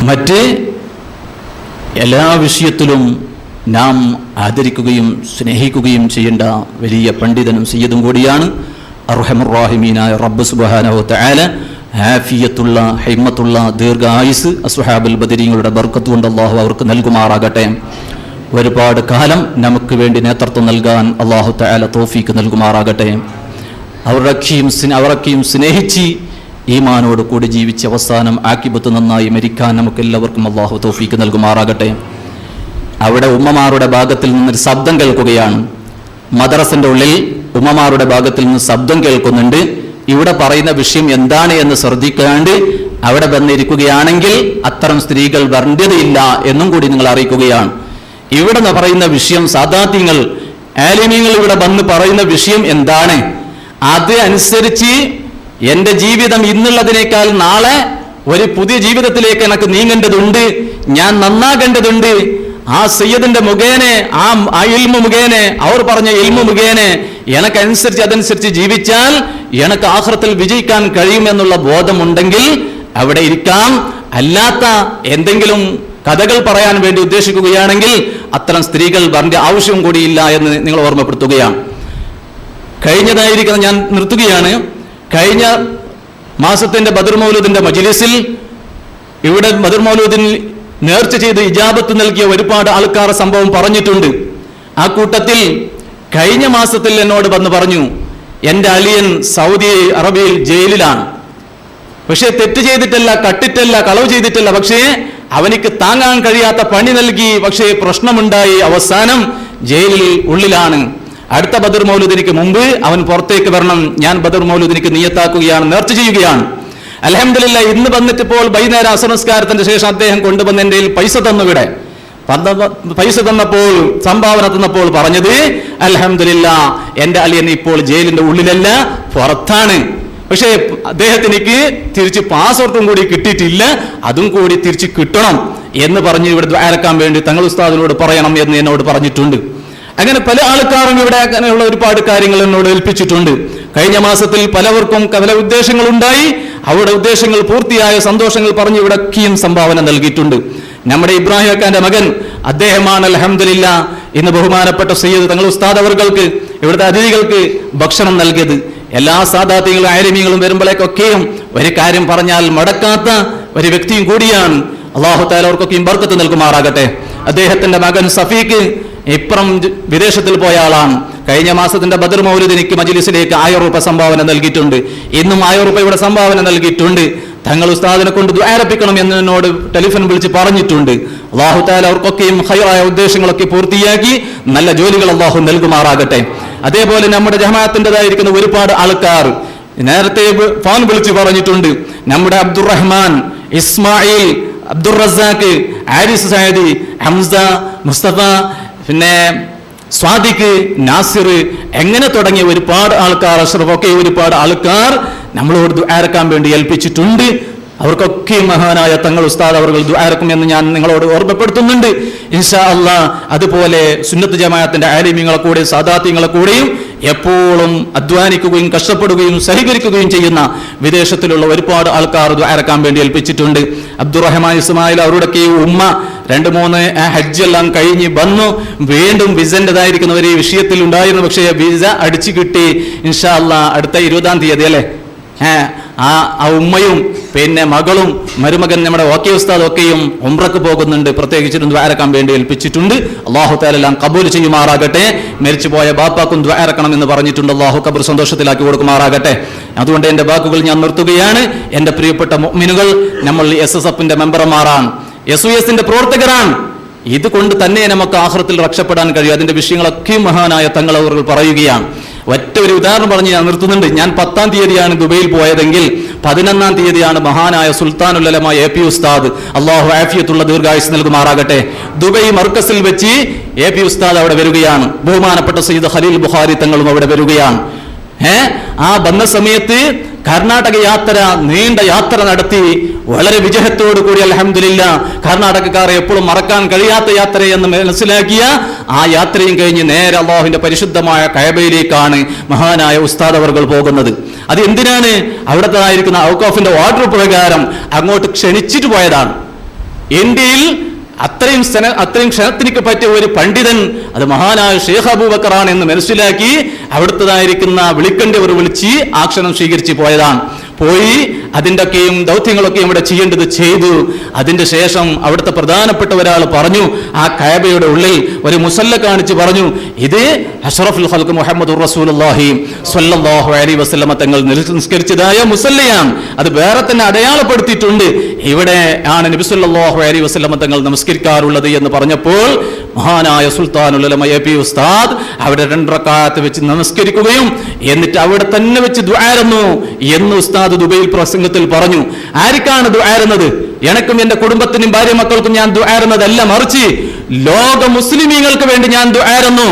മറ്റ് എല്ലാ വിഷയത്തിലും നാം ആദരിക്കുകയും സ്നേഹിക്കുകയും ചെയ്യേണ്ട വലിയ പണ്ഡിതനും സയ്യിദും കൂടിയാണ് അർഹമുർ റഹീമീനായ റബ്ബ് സുബ്ഹാനഹു വ തആല ആഫിയത്തുള്ള ഹിമ്മത്തുള്ള ദീർഘായുസ് അസ്ഹാബുൽ ബദരീങ്ങളുടെ ബർക്കത്ത് കൊണ്ട് അല്ലാഹു അവർക്ക് നൽകുമാറാകട്ടെ. ഒരുപാട് കാലം നമുക്ക് വേണ്ടി നേതൃത്വം നൽകാൻ അല്ലാഹു തആല തൗഫീക്ക് നൽകുമാറാകട്ടെ. അവരൊക്കെയും സ്നേഹിച്ച് ഈമാനോട് കൂടി ജീവിച്ച് അവസാനം ആക്കിബത്ത് നന്നായി മരിക്കാൻ നമുക്കെല്ലാവർക്കും അല്ലാഹു തൗഫീക്ക് നൽകുമാറാകട്ടെ. അവിടെ ഉമ്മമാരുടെ ഭാഗത്തിൽ നിന്നൊരു ശബ്ദം കേൾക്കുകയാണ്. മദ്രസന്റെ ഉള്ളിൽ ഉമ്മമാരുടെ ഭാഗത്തിൽ നിന്ന് ശബ്ദം കേൾക്കുന്നുണ്ട്. ഇവിടെ പറയുന്ന വിഷയം എന്താണ് എന്ന് ശ്രദ്ധിക്കാണ്ട് അവിടെ വന്നിരിക്കുകയാണെങ്കിൽ അത്തരം സ്ത്രീകൾ വർണ്യതയില്ല എന്നും കൂടി നിങ്ങൾ അറിയിക്കുകയാണ്. ഇവിടെ പറയുന്ന വിഷയം സാദാത്യങ്ങൾ ആലിമീങ്ങൾ ഇവിടെ വന്ന് പറയുന്ന വിഷയം എന്താണ്, അത് അനുസരിച്ച് എൻ്റെ ജീവിതം ഇന്നുള്ളതിനേക്കാൾ നാളെ ഒരു പുതിയ ജീവിതത്തിലേക്ക് എനിക്ക് നീങ്ങേണ്ടതുണ്ട്, ഞാൻ നന്നാകേണ്ടതുണ്ട്. ആ സയ്യിദിന്റെ മുഖേന ആ ഇൽമു മുഖേന അവർ പറഞ്ഞ ഇൽമു മുഖേന അതനുസരിച്ച് ജീവിച്ചാൽ എനിക്ക് ആഖിറത്തിൽ വിജയിക്കാൻ കഴിയുമെന്നുള്ള ബോധമുണ്ടെങ്കിൽ അവിടെ ഇരിക്കാം. അല്ലാത്ത എന്തെങ്കിലും കഥകൾ പറയാൻ വേണ്ടി ഉദ്ദേശിക്കുകയാണെങ്കിൽ അത്തരം സ്ത്രീകൾ പറഞ്ഞ ആവശ്യവും കൂടിയില്ല എന്ന് നിങ്ങൾ ഓർമ്മപ്പെടുത്തുകയാണ്. കഴിഞ്ഞതായിരിക്കുന്ന ഞാൻ നിർത്തുകയാണ്. കഴിഞ്ഞ മാസത്തിന്റെ ബദർ മൗലൂദിന്റെ മജ്ലിസിൽ ഇവിടെ ബദർ മൗലൂദിൽ നേർച്ച ചെയ്ത് ഇജാബത്ത് നൽകിയ ഒരുപാട് ആൾക്കാർ സംഭവം പറഞ്ഞിട്ടുണ്ട്. ആ കൂട്ടത്തിൽ കഴിഞ്ഞ മാസത്തിൽ എന്നോട് വന്ന് പറഞ്ഞു, എൻ്റെ അളിയൻ സൗദി അറേബ്യയിൽ ജയിലിലാണ്. പക്ഷേ തെറ്റ് ചെയ്തിട്ടല്ല, കട്ടിട്ടല്ല, കളവ് ചെയ്തിട്ടല്ല, പക്ഷേ അവനിക്ക് താങ്ങാൻ കഴിയാത്ത പണി നൽകി, പക്ഷേ പ്രശ്നമുണ്ടായി, അവസാനം ജയിലിൽ ഉള്ളിലാണ്. അടുത്ത ബദർ മൗലൂദിനിക്ക് മുമ്പ് അവൻ പുറത്തേക്ക് വരണം, ഞാൻ ബദർ മൗലൂദിനിക്ക് നിയത്താക്കുകയാണ്, നേർച്ച ചെയ്യുകയാണ്. അൽഹംദുലില്ലാ ഇന്ന് വന്നിട്ടിപ്പോൾ വൈകുന്നേരം അസനസ്കാരത്തിന്റെ ശേഷം അദ്ദേഹം കൊണ്ടുവന്ന് എൻ്റെ പൈസ തന്നുവിടെ. പൈസ തന്നപ്പോൾ, സംഭാവന തന്നപ്പോൾ പറഞ്ഞത്, അൽഹംദുലില്ലാ എൻ്റെ അളിയൻ ഇപ്പോൾ ജയിലിന്റെ ഉള്ളിലല്ല, പുറത്താണ്. പക്ഷേ അദ്ദേഹത്തിനിക്ക് തിരിച്ച് പാസ്പോർട്ടും കൂടി കിട്ടിയിട്ടില്ല, അതും കൂടി തിരിച്ച് കിട്ടണം എന്ന് പറഞ്ഞ് ഇവിടെ ദ്വാരക്കാൻ വേണ്ടി തങ്ങൾ ഉസ്താദിനോട് പറയണം എന്ന് എന്നോട് പറഞ്ഞിട്ടുണ്ട്. അങ്ങനെ പല ആൾക്കാരും ഇവിടെ അങ്ങനെയുള്ള ഒരുപാട് കാര്യങ്ങൾ എന്നോട് ഏൽപ്പിച്ചിട്ടുണ്ട്. കഴിഞ്ഞ മാസത്തിൽ പലവർക്കും പല ഉദ്ദേശങ്ങളുണ്ടായി. അവരുടെ ഉദ്ദേശങ്ങൾ പൂർത്തിയായ സന്തോഷങ്ങൾ പറഞ്ഞ് ഇവിടെയൊക്കെയും സംഭാവന നൽകിയിട്ടുണ്ട്. നമ്മുടെ ഇബ്രാഹിം അക്കാന്റെ മകൻ അദ്ദേഹമാണ് അൽഹംദുലില്ലാ ഇന്ന് ബഹുമാനപ്പെട്ട സയ്യിദ് തങ്ങൾ ഉസ്താദ് അവർക്ക് ഇവിടുത്തെ അതിഥികൾക്ക് ഭക്ഷണം നൽകിയത്. എല്ലാ സാദാത്യങ്ങളും ആലിമീങ്ങളും വരുമ്പോഴേക്കൊക്കെയും ഒരു കാര്യം പറഞ്ഞാൽ മടക്കാത്ത ഒരു വ്യക്തിയും കൂടിയാണ്. അല്ലാഹു തആല അവർക്കൊക്കെയും ബർക്കത്ത് നൽകുമാറാകട്ടെ. അദ്ദേഹത്തിന്റെ മകൻ സഫീഖ് ഇപ്പുറം വിദേശത്തിൽ പോയ ആളാണ്. കഴിഞ്ഞ മാസത്തിന്റെ ബദർ മൗലിദ് എനിക്ക് മജ്ലിസിലേക്ക് 1000 രൂപ സംഭാവന നൽകിയിട്ടുണ്ട്. ഇന്നും 1000 രൂപ ഇവിടെ സംഭാവന നൽകിയിട്ടുണ്ട്. തങ്ങൾ ഉസ്താദിനെ കൊണ്ട് ദുആരപ്പിക്കണം എന്ന് എന്നോട് ടെലിഫോൺ വിളിച്ച് പറഞ്ഞിട്ടുണ്ട്. അല്ലാഹു തആല അവർക്കൊക്കെയും ഖൈറായ ഉദ്ദേശങ്ങളൊക്കെ പൂർത്തിയാക്കി നല്ല ജോലികൾ അല്ലാഹു നൽകുമാറാകട്ടെ. അതേപോലെ നമ്മുടെ ജമാഅത്തിൻ്റെതായിരിക്കുന്ന ഒരുപാട് ആൾക്കാർ നേരത്തെ ഫോൺ വിളിച്ച് പറഞ്ഞിട്ടുണ്ട്. നമ്മുടെ അബ്ദുറഹ്മാൻ, ഇസ്മായിൽ, അബ്ദുർ റസാഖ്, ആരിസ് സയദി, ഹംസ, മുസ്തഫ, പിന്നെ സ്വാദിഖ്, നാസിർ, എങ്ങനെ തുടങ്ങിയ ഒരുപാട് ആൾക്കാർ, അഷ്റഫൊക്കെ ഒരുപാട് ആൾക്കാർ നമ്മളോട് ദുആരക്കാൻ വേണ്ടി ഏൽപ്പിച്ചിട്ടുണ്ട്. അവർക്കൊക്കെ മഹാനായ തങ്ങൾ ഉസ്താദ് അവർ ദുആരക്കും എന്ന് ഞാൻ നിങ്ങളോട് ഓർമ്മപ്പെടുത്തുന്നുണ്ട്. ഇൻഷാ അല്ലാഹ് അതുപോലെ സുന്നത്ത് ജമാഅത്തിന്റെ ആലിമീങ്ങളെ കൂടെ സാദാത്യങ്ങളെ കൂടെയും എപ്പോഴും അധ്വാനിക്കുകയും കഷ്ടപ്പെടുകയും സഹകരിക്കുകയും ചെയ്യുന്ന വിദേശത്തിലുള്ള ഒരുപാട് ആൾക്കാർ ദുആരക്കാൻ വേണ്ടി ഏൽപ്പിച്ചിട്ടുണ്ട്. അബ്ദുറഹ്മാൻ ഇസ്മായിൽ അവരുടെയൊക്കെ ഉമ്മ 2-3 ഹജ്ജ് എല്ലാം കഴിഞ്ഞ് വന്നു. വീണ്ടും വിസന്റേതായിരിക്കുന്ന ഒരു വിഷയത്തിൽ ഉണ്ടായിരുന്നു. പക്ഷേ വിസ അടിച്ചു കിട്ടി. ഇൻഷാ അല്ലാഹ് അടുത്ത 20-ാം തീയതി അല്ലേ ആ ഉമ്മയും പിന്നെ മകളും മരുമകൻ നമ്മുടെ ഓക്കെ ഉസ്താദ് ഒക്കെയും ഉംറക്ക് പോകുന്നുണ്ട്. പ്രത്യേകിച്ചിട്ടും ദ്വാരക്കാൻ വേണ്ടി ഏൽപ്പിച്ചിട്ടുണ്ട്. അല്ലാഹു തആല എല്ലാം കബൂൽ ചെയ്യുമാറാകട്ടെ. മരിച്ചുപോയ ബാപ്പാക്കും ദ്വാരക്കണം എന്ന് പറഞ്ഞിട്ടുണ്ട്. അല്ലാഹു ഖബർ സന്തോഷത്തിലാക്കി കൊടുക്കുമാറാകട്ടെ. അതുകൊണ്ട് എൻ്റെ വാക്കുകൾ ഞാൻ നിർത്തുകയാണ്. എൻ്റെ പ്രിയപ്പെട്ട മുഅ്മിനുകൾ, നമ്മൾ SSFന്റെ മെമ്പർമാരാണ്, SOSന്റെ പ്രവർത്തകരാണ്. ഇതുകൊണ്ട് തന്നെ നമുക്ക് ആഖിറത്തിൽ രക്ഷപ്പെടാൻ കഴിയും. അതിന്റെ വിഷയങ്ങളൊക്കെ മഹാനായ തങ്ങൾ അവർ പറയുകയാണ്. ഒറ്റ ഒരു ഉദാഹരണം പറഞ്ഞ് ഞാൻ നിർത്തുന്നുണ്ട്. ഞാൻ 10-ാം തീയതിയാണ് ദുബൈയിൽ പോയതെങ്കിൽ 11-ാം തീയതിയാണ് മഹാനായ സുൽത്താനുൽ ഉലമ AP ഉസ്താദ്, അല്ലാഹു ആഫിയത്തുള്ള ദീർഘായുസ് നൽകുമാറാകട്ടെ, ദുബൈ മർക്കസിൽ വെച്ച് AP ഉസ്താദ് അവിടെ വരികയാണ്. ബഹുമാനപ്പെട്ട സയ്യിദ് ഖലീൽ ബുഖാരി തങ്ങളും അവിടെ വരികയാണ്. ആ വന്ന സമയത്ത് കർണാടക യാത്ര, നീണ്ട യാത്ര നടത്തി വളരെ വിജയത്തോടു കൂടി അൽഹംദുലില്ലാ കർണാടകക്കാരെ എപ്പോഴും മറക്കാൻ കഴിയാത്ത യാത്രയെന്ന് മനസ്സിലാക്കിയ ആ യാത്രയും കഴിഞ്ഞ് നേരെ അല്ലാഹുവിന്റെ പരിശുദ്ധമായ കഅബയിലേക്കാണ് മഹാനായ ഉസ്താദ് അവർകൾ പോകുന്നത്. അത് എന്തിനാണ്? അവിടത്തേതായിരിക്കുന്ന ഔഖാഫിന്റെ ഓർഡർ പ്രകാരം അങ്ങോട്ട് ക്ഷണിച്ചിട്ട് പോയതാണ്. ഇന്ത്യയിൽ അത്രയും ക്ഷണത്തിനിക്ക് പറ്റിയ ഒരു പണ്ഡിതൻ അത് മഹാനായ ഷേഖ് അബൂബക്കറാണ് എന്ന് മനസ്സിലാക്കി അവിടുത്തേതായിരിക്കുന്ന വിളിക്കേണ്ടവർ വിളിച്ച് ആ ക്ഷണം സ്വീകരിച്ച് പോയതാണ്. പോയി അതിൻ്റെയൊക്കെയും ദൗത്യങ്ങളൊക്കെയും ഇവിടെ ചെയ്യേണ്ടത് ചെയ്തു. അതിന്റെ ശേഷം അവിടുത്തെ പ്രധാനപ്പെട്ട ഒരാൾ പറഞ്ഞു, ആ കഅബയുടെ ഉള്ളിൽ ഒരു മുസല്ല കാണിച്ച് പറഞ്ഞു, ഇത് അഷ്റഫുൽ ഖൽഖ് മുഹമ്മദുർ റസൂലുള്ളാഹി സ്വല്ലല്ലാഹു അലൈഹി വസല്ലമ തങ്ങൾ നിസ്കരിച്ചതായ മുസല്ലയാണ്. അത് വേറെ തന്നെ അടയാളപ്പെടുത്തിയിട്ടുണ്ട്. ഇവിടെ ആണ് നബി സല്ലല്ലാഹു അലൈഹി വസല്ലമ തങ്ങൾ നമസ്കരിക്കാറുള്ളത് എന്ന് പറഞ്ഞപ്പോൾ മഹാനായ സുൽത്താനുൽ ഉലമ AP ഉസ്താദ് അവിടെ 2 റക്അത്ത് വെച്ച് നമസ്കരിക്കുകയും എന്നിട്ട് അവിടെ തന്നെ വെച്ച് ദുആരുന്നു എന്ന് ഉസ്താദ് ദുബൈയിൽ പ്രസംഗത്തിൽ പറഞ്ഞു. ആർക്കാണ് ദുആരുന്നത്? എനക്കും എന്റെ കുടുംബത്തിനും ഭാര്യ മക്കൾക്കും ഞാൻ ദുആരുന്നതല്ല, മറിച്ച് ലോക മുസ്ലിമീങ്ങൾക്ക് വേണ്ടി ഞാൻ ദുആരുന്നു.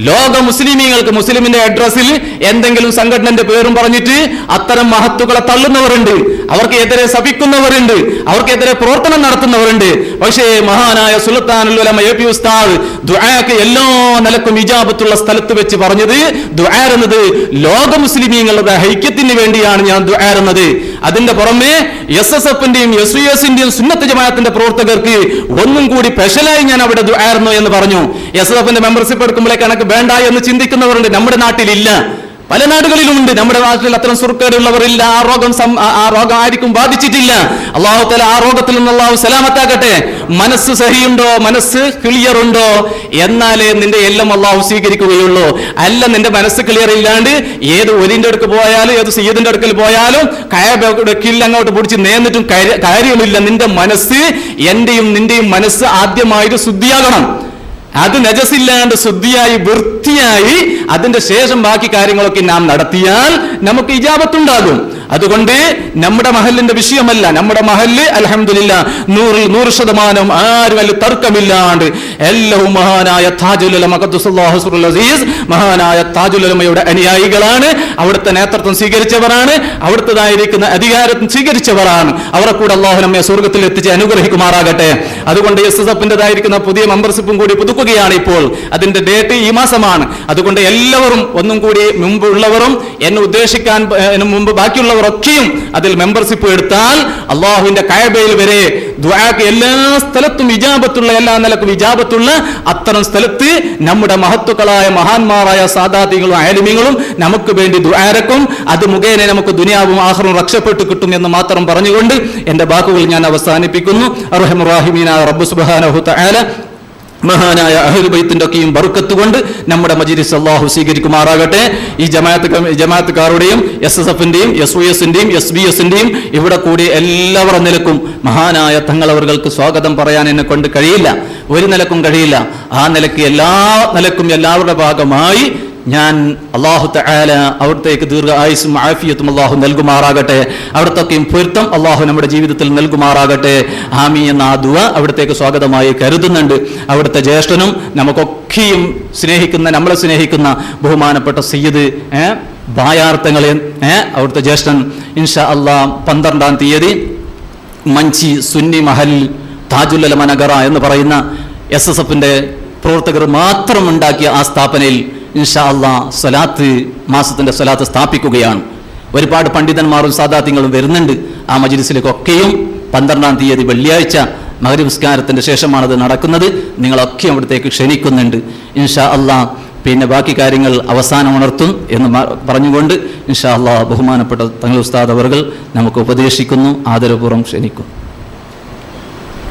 ലോക മുസ്ലിമീങ്ങൾക്ക് മുസ്ലിമിന്റെ അഡ്രസ്സിൽ എന്തെങ്കിലും സംഘടനന്റെ പേരും പറഞ്ഞിട്ട് അത്തരം മഹത്തുക്കളെ തള്ളുന്നവരുണ്ട്, അവർക്ക് എതിരെ ശപിക്കുന്നവരുണ്ട്, അവർക്കെതിരെ പ്രവർത്തനം നടത്തുന്നവരുണ്ട്. പക്ഷേ മഹാനായ സുൽത്താനുൽ ഉലമ AP ഉസ്താദ് ദുആക്ക് എല്ലാ നിലക്കും ഇജാബത്തുള്ള സ്ഥലത്ത് വെച്ച് പറഞ്ഞത്, ദുആറുന്നത് ലോക മുസ്ലിമീങ്ങളുടെ ഐക്യത്തിന് വേണ്ടിയാണ് ഞാൻ ദുആറുന്നത്. അതിന്റെ പുറമെ SSFന്റെയും SOSന്റെയും സുന്നത്ത് ജമാഅത്തിന്റെ പ്രവർത്തകർക്ക് ഒന്നും കൂടി സ്പെഷ്യലായി ഞാൻ അവിടെ ദുആറുന്നു എന്ന് പറഞ്ഞു. SSFന്റെ മെമ്പർഷിപ്പ് എടുക്കുമ്പോഴേക്ക് എനിക്ക് വേണ്ട എന്ന് ചിന്തിക്കുന്നവരുണ്ട്. നമ്മുടെ നാട്ടിലില്ല, പല നാടുകളിലുമുണ്ട്. നമ്മുടെ നാട്ടിൽ അത്തരം സുർക്കേടുള്ളവരില്ല. ആ രോഗം ആർക്കും ബാധിച്ചിട്ടില്ല. അല്ലാഹു തആല ആ രോഗത്തിൽ നിന്ന് അല്ലാഹു സലാമത്താക്കട്ടെ. മനസ്സ് സഹിയുണ്ടോ, മനസ്സ് ക്ലിയർ ഉണ്ടോ, എന്നാലേ നിന്റെ എല്ലാം അല്ലാഹു സ്വീകരിക്കുകയുള്ളൂ. അല്ല നിന്റെ മനസ്സ് ക്ലിയർ ഇല്ലാണ്ട് ഏത് ഒലിന്റെ അടുക്ക് പോയാലും ഏത് സയ്യിദിന്റെ അടുക്കൽ പോയാലും കഅബയുടെ കില്ല് അങ്ങോട്ട് പിടിച്ച് നേന്നിട്ടും കാര്യമില്ല. നിന്റെ മനസ്സ്, എന്റെയും നിന്റെയും മനസ്സ് ആദ്യമായിട്ട് ശുദ്ധിയാകണം. അത് നജസില്ലാണ്ട് ശുദ്ധിയായി വൃത്തിയായി അതിന്റെ ശേഷം ബാക്കി കാര്യങ്ങളൊക്കെ നാം നടത്തിയാൽ നമുക്ക് ഇജാബത്തുണ്ടാകും. അതുകൊണ്ട് നമ്മുടെ മഹലിന്റെ വിഷയമല്ല. നമ്മുടെ മഹല് അൽഹംദുലില്ലാ 100% ആരും അതിൽ തർക്കമില്ലാണ്ട് എല്ലാവരും മഹാനായ താജുൽ ഉലമ ഖദ്ദസുല്ലാഹു സിറഹുൽ അസീസ് മഹാനായ താജുൽ ഉലമയുടെ അനുയായികളാണ്. അവിടുത്തെ നേതൃത്വം സ്വീകരിച്ചവരാണ്, അവിടുത്തേതായിരിക്കുന്ന അധികാരം സ്വീകരിച്ചവരാണ്. അവരെ കൂടെ അള്ളാഹു നമ്മെ സ്വർഗ്ഗത്തിൽ എത്തിച്ച് അനുഗ്രഹിക്കുമാറാകട്ടെ. അതുകൊണ്ട് SSF-ന്റേതായിരിക്കുന്ന പുതിയ മെമ്പർഷിപ്പും കൂടി പുതുക്കുകയാണ്. ഇപ്പോൾ അതിന്റെ ഡേറ്റ് ഈ മാസമാണ്. അതുകൊണ്ട് എല്ലാവരും ഒന്നും കൂടി മുമ്പുള്ളവരും എന്നെ ഉദ്ദേശിക്കാൻ മുമ്പ് ബാക്കിയുള്ളവരൊക്കെയും അതിൽ മെമ്പർഷിപ്പ് എടുത്താൽ അള്ളാഹുവിന്റെ കഅബയിൽ വരെ ദുആക്ക് എല്ലാ സ്ഥലത്തും ഇജാബത്തുള്ള, എല്ലാ നിലക്കും ഇജാബത്തുള്ള അത്തരം സ്ഥലത്ത് നമ്മുടെ മഹത്തുക്കളായ മഹാന്മാരായ സാദാതികളും ആലിമീങ്ങളും നമുക്ക് വേണ്ടി ദുആരക്കും. അത് മുഖേന നമുക്ക് ദുനിയാവും ആഖിറവും രക്ഷപ്പെട്ടു കിട്ടും എന്ന് മാത്രം പറഞ്ഞുകൊണ്ട് എന്റെ വാക്കുകൾ ഞാൻ അവസാനിപ്പിക്കുന്നു. അർഹമർ റഹീമീനായ റബ്ബ് സുബ്ഹാനഹു തആല മഹാനായ അഹ്ലു ബൈത്തിന്റെ ഒക്കെയും ബർക്കത്ത് കൊണ്ട് നമ്മുടെ മജ്ലിസ് അല്ലാഹു സ്വീകരിക്കുമാറാകട്ടെ. ഈ ജമാഅത്തുകാരുടെയും SSF-ന്റെയും SYS-ന്റെയും SBS-ന്റെയും ഇവിടെ കൂടി എല്ലാവരുടെ നിലക്കും മഹാനായ തങ്ങളവർക്ക് സ്വാഗതം പറയാൻ എന്നെ കൊണ്ട് കഴിയില്ല, ഒരു നിലക്കും കഴിയില്ല. ആ നിലയ്ക്ക് എല്ലാ നിലക്കും എല്ലാവരുടെ ഭാഗമായി ഞാൻ അല്ലാഹു തആല അവിടത്തേക്ക് ദീർഘ ആയുസ്സും ആഫിയത്തും അല്ലാഹു നൽകുമാറാകട്ടെ. അവിടത്തൊക്കെയും പൊരുത്തം അല്ലാഹു നമ്മുടെ ജീവിതത്തിൽ നൽകുമാറാകട്ടെ. ആമീൻ എന്ന ആ ദുആ അവിടത്തേക്ക് സ്വാഗതമായി കരുതുന്നുണ്ട്. അവിടുത്തെ ജ്യേഷ്ഠനും നമുക്കൊക്കെയും നമ്മളെ സ്നേഹിക്കുന്ന ബഹുമാനപ്പെട്ട സയ്യിദ് ബായാർത്ഥങ്ങളെ അവിടുത്തെ ജ്യേഷ്ഠൻ ഇൻഷാ അല്ലാഹ് 12-ാം തീയതി മഞ്ചി സുന്നി മഹൽ താജുൽ ഉലമ നഗറ എന്ന് പറയുന്ന SSF-ന്റെ പ്രവർത്തകർ മാത്രം ഉണ്ടാക്കിയ ആ സ്ഥാപനയിൽ ഇൻഷാ അല്ലാഹ് മാസത്തിന്റെ സ്വലാത്ത് സ്ഥാപിക്കുകയാണ്. ഒരുപാട് പണ്ഡിതന്മാരും സാദാത്യങ്ങളും വരുന്നുണ്ട്. ആ മജ്ലിസിലേക്കൊക്കെയും 12-ാം തീയതി വെള്ളിയാഴ്ച മഗ്‌രിബ് നിസ്കാരത്തിന്റെ ശേഷമാണത് നടക്കുന്നത്. നിങ്ങളൊക്കെ അവിടത്തേക്ക് ക്ഷണിക്കുന്നുണ്ട് ഇൻഷാ അല്ലാഹ്. പിന്നെ ബാക്കി കാര്യങ്ങൾ അവസാനം ഉണർത്തും എന്ന് പറഞ്ഞുകൊണ്ട് ഇൻഷാ അല്ലാഹ് ബഹുമാനപ്പെട്ട തങ്ങൾ ഉസ്താദ് അവർകൾ നമുക്ക് ഉപദേശിക്കുന്നു, ആദരപൂർവ്വം ക്ഷണിക്കും.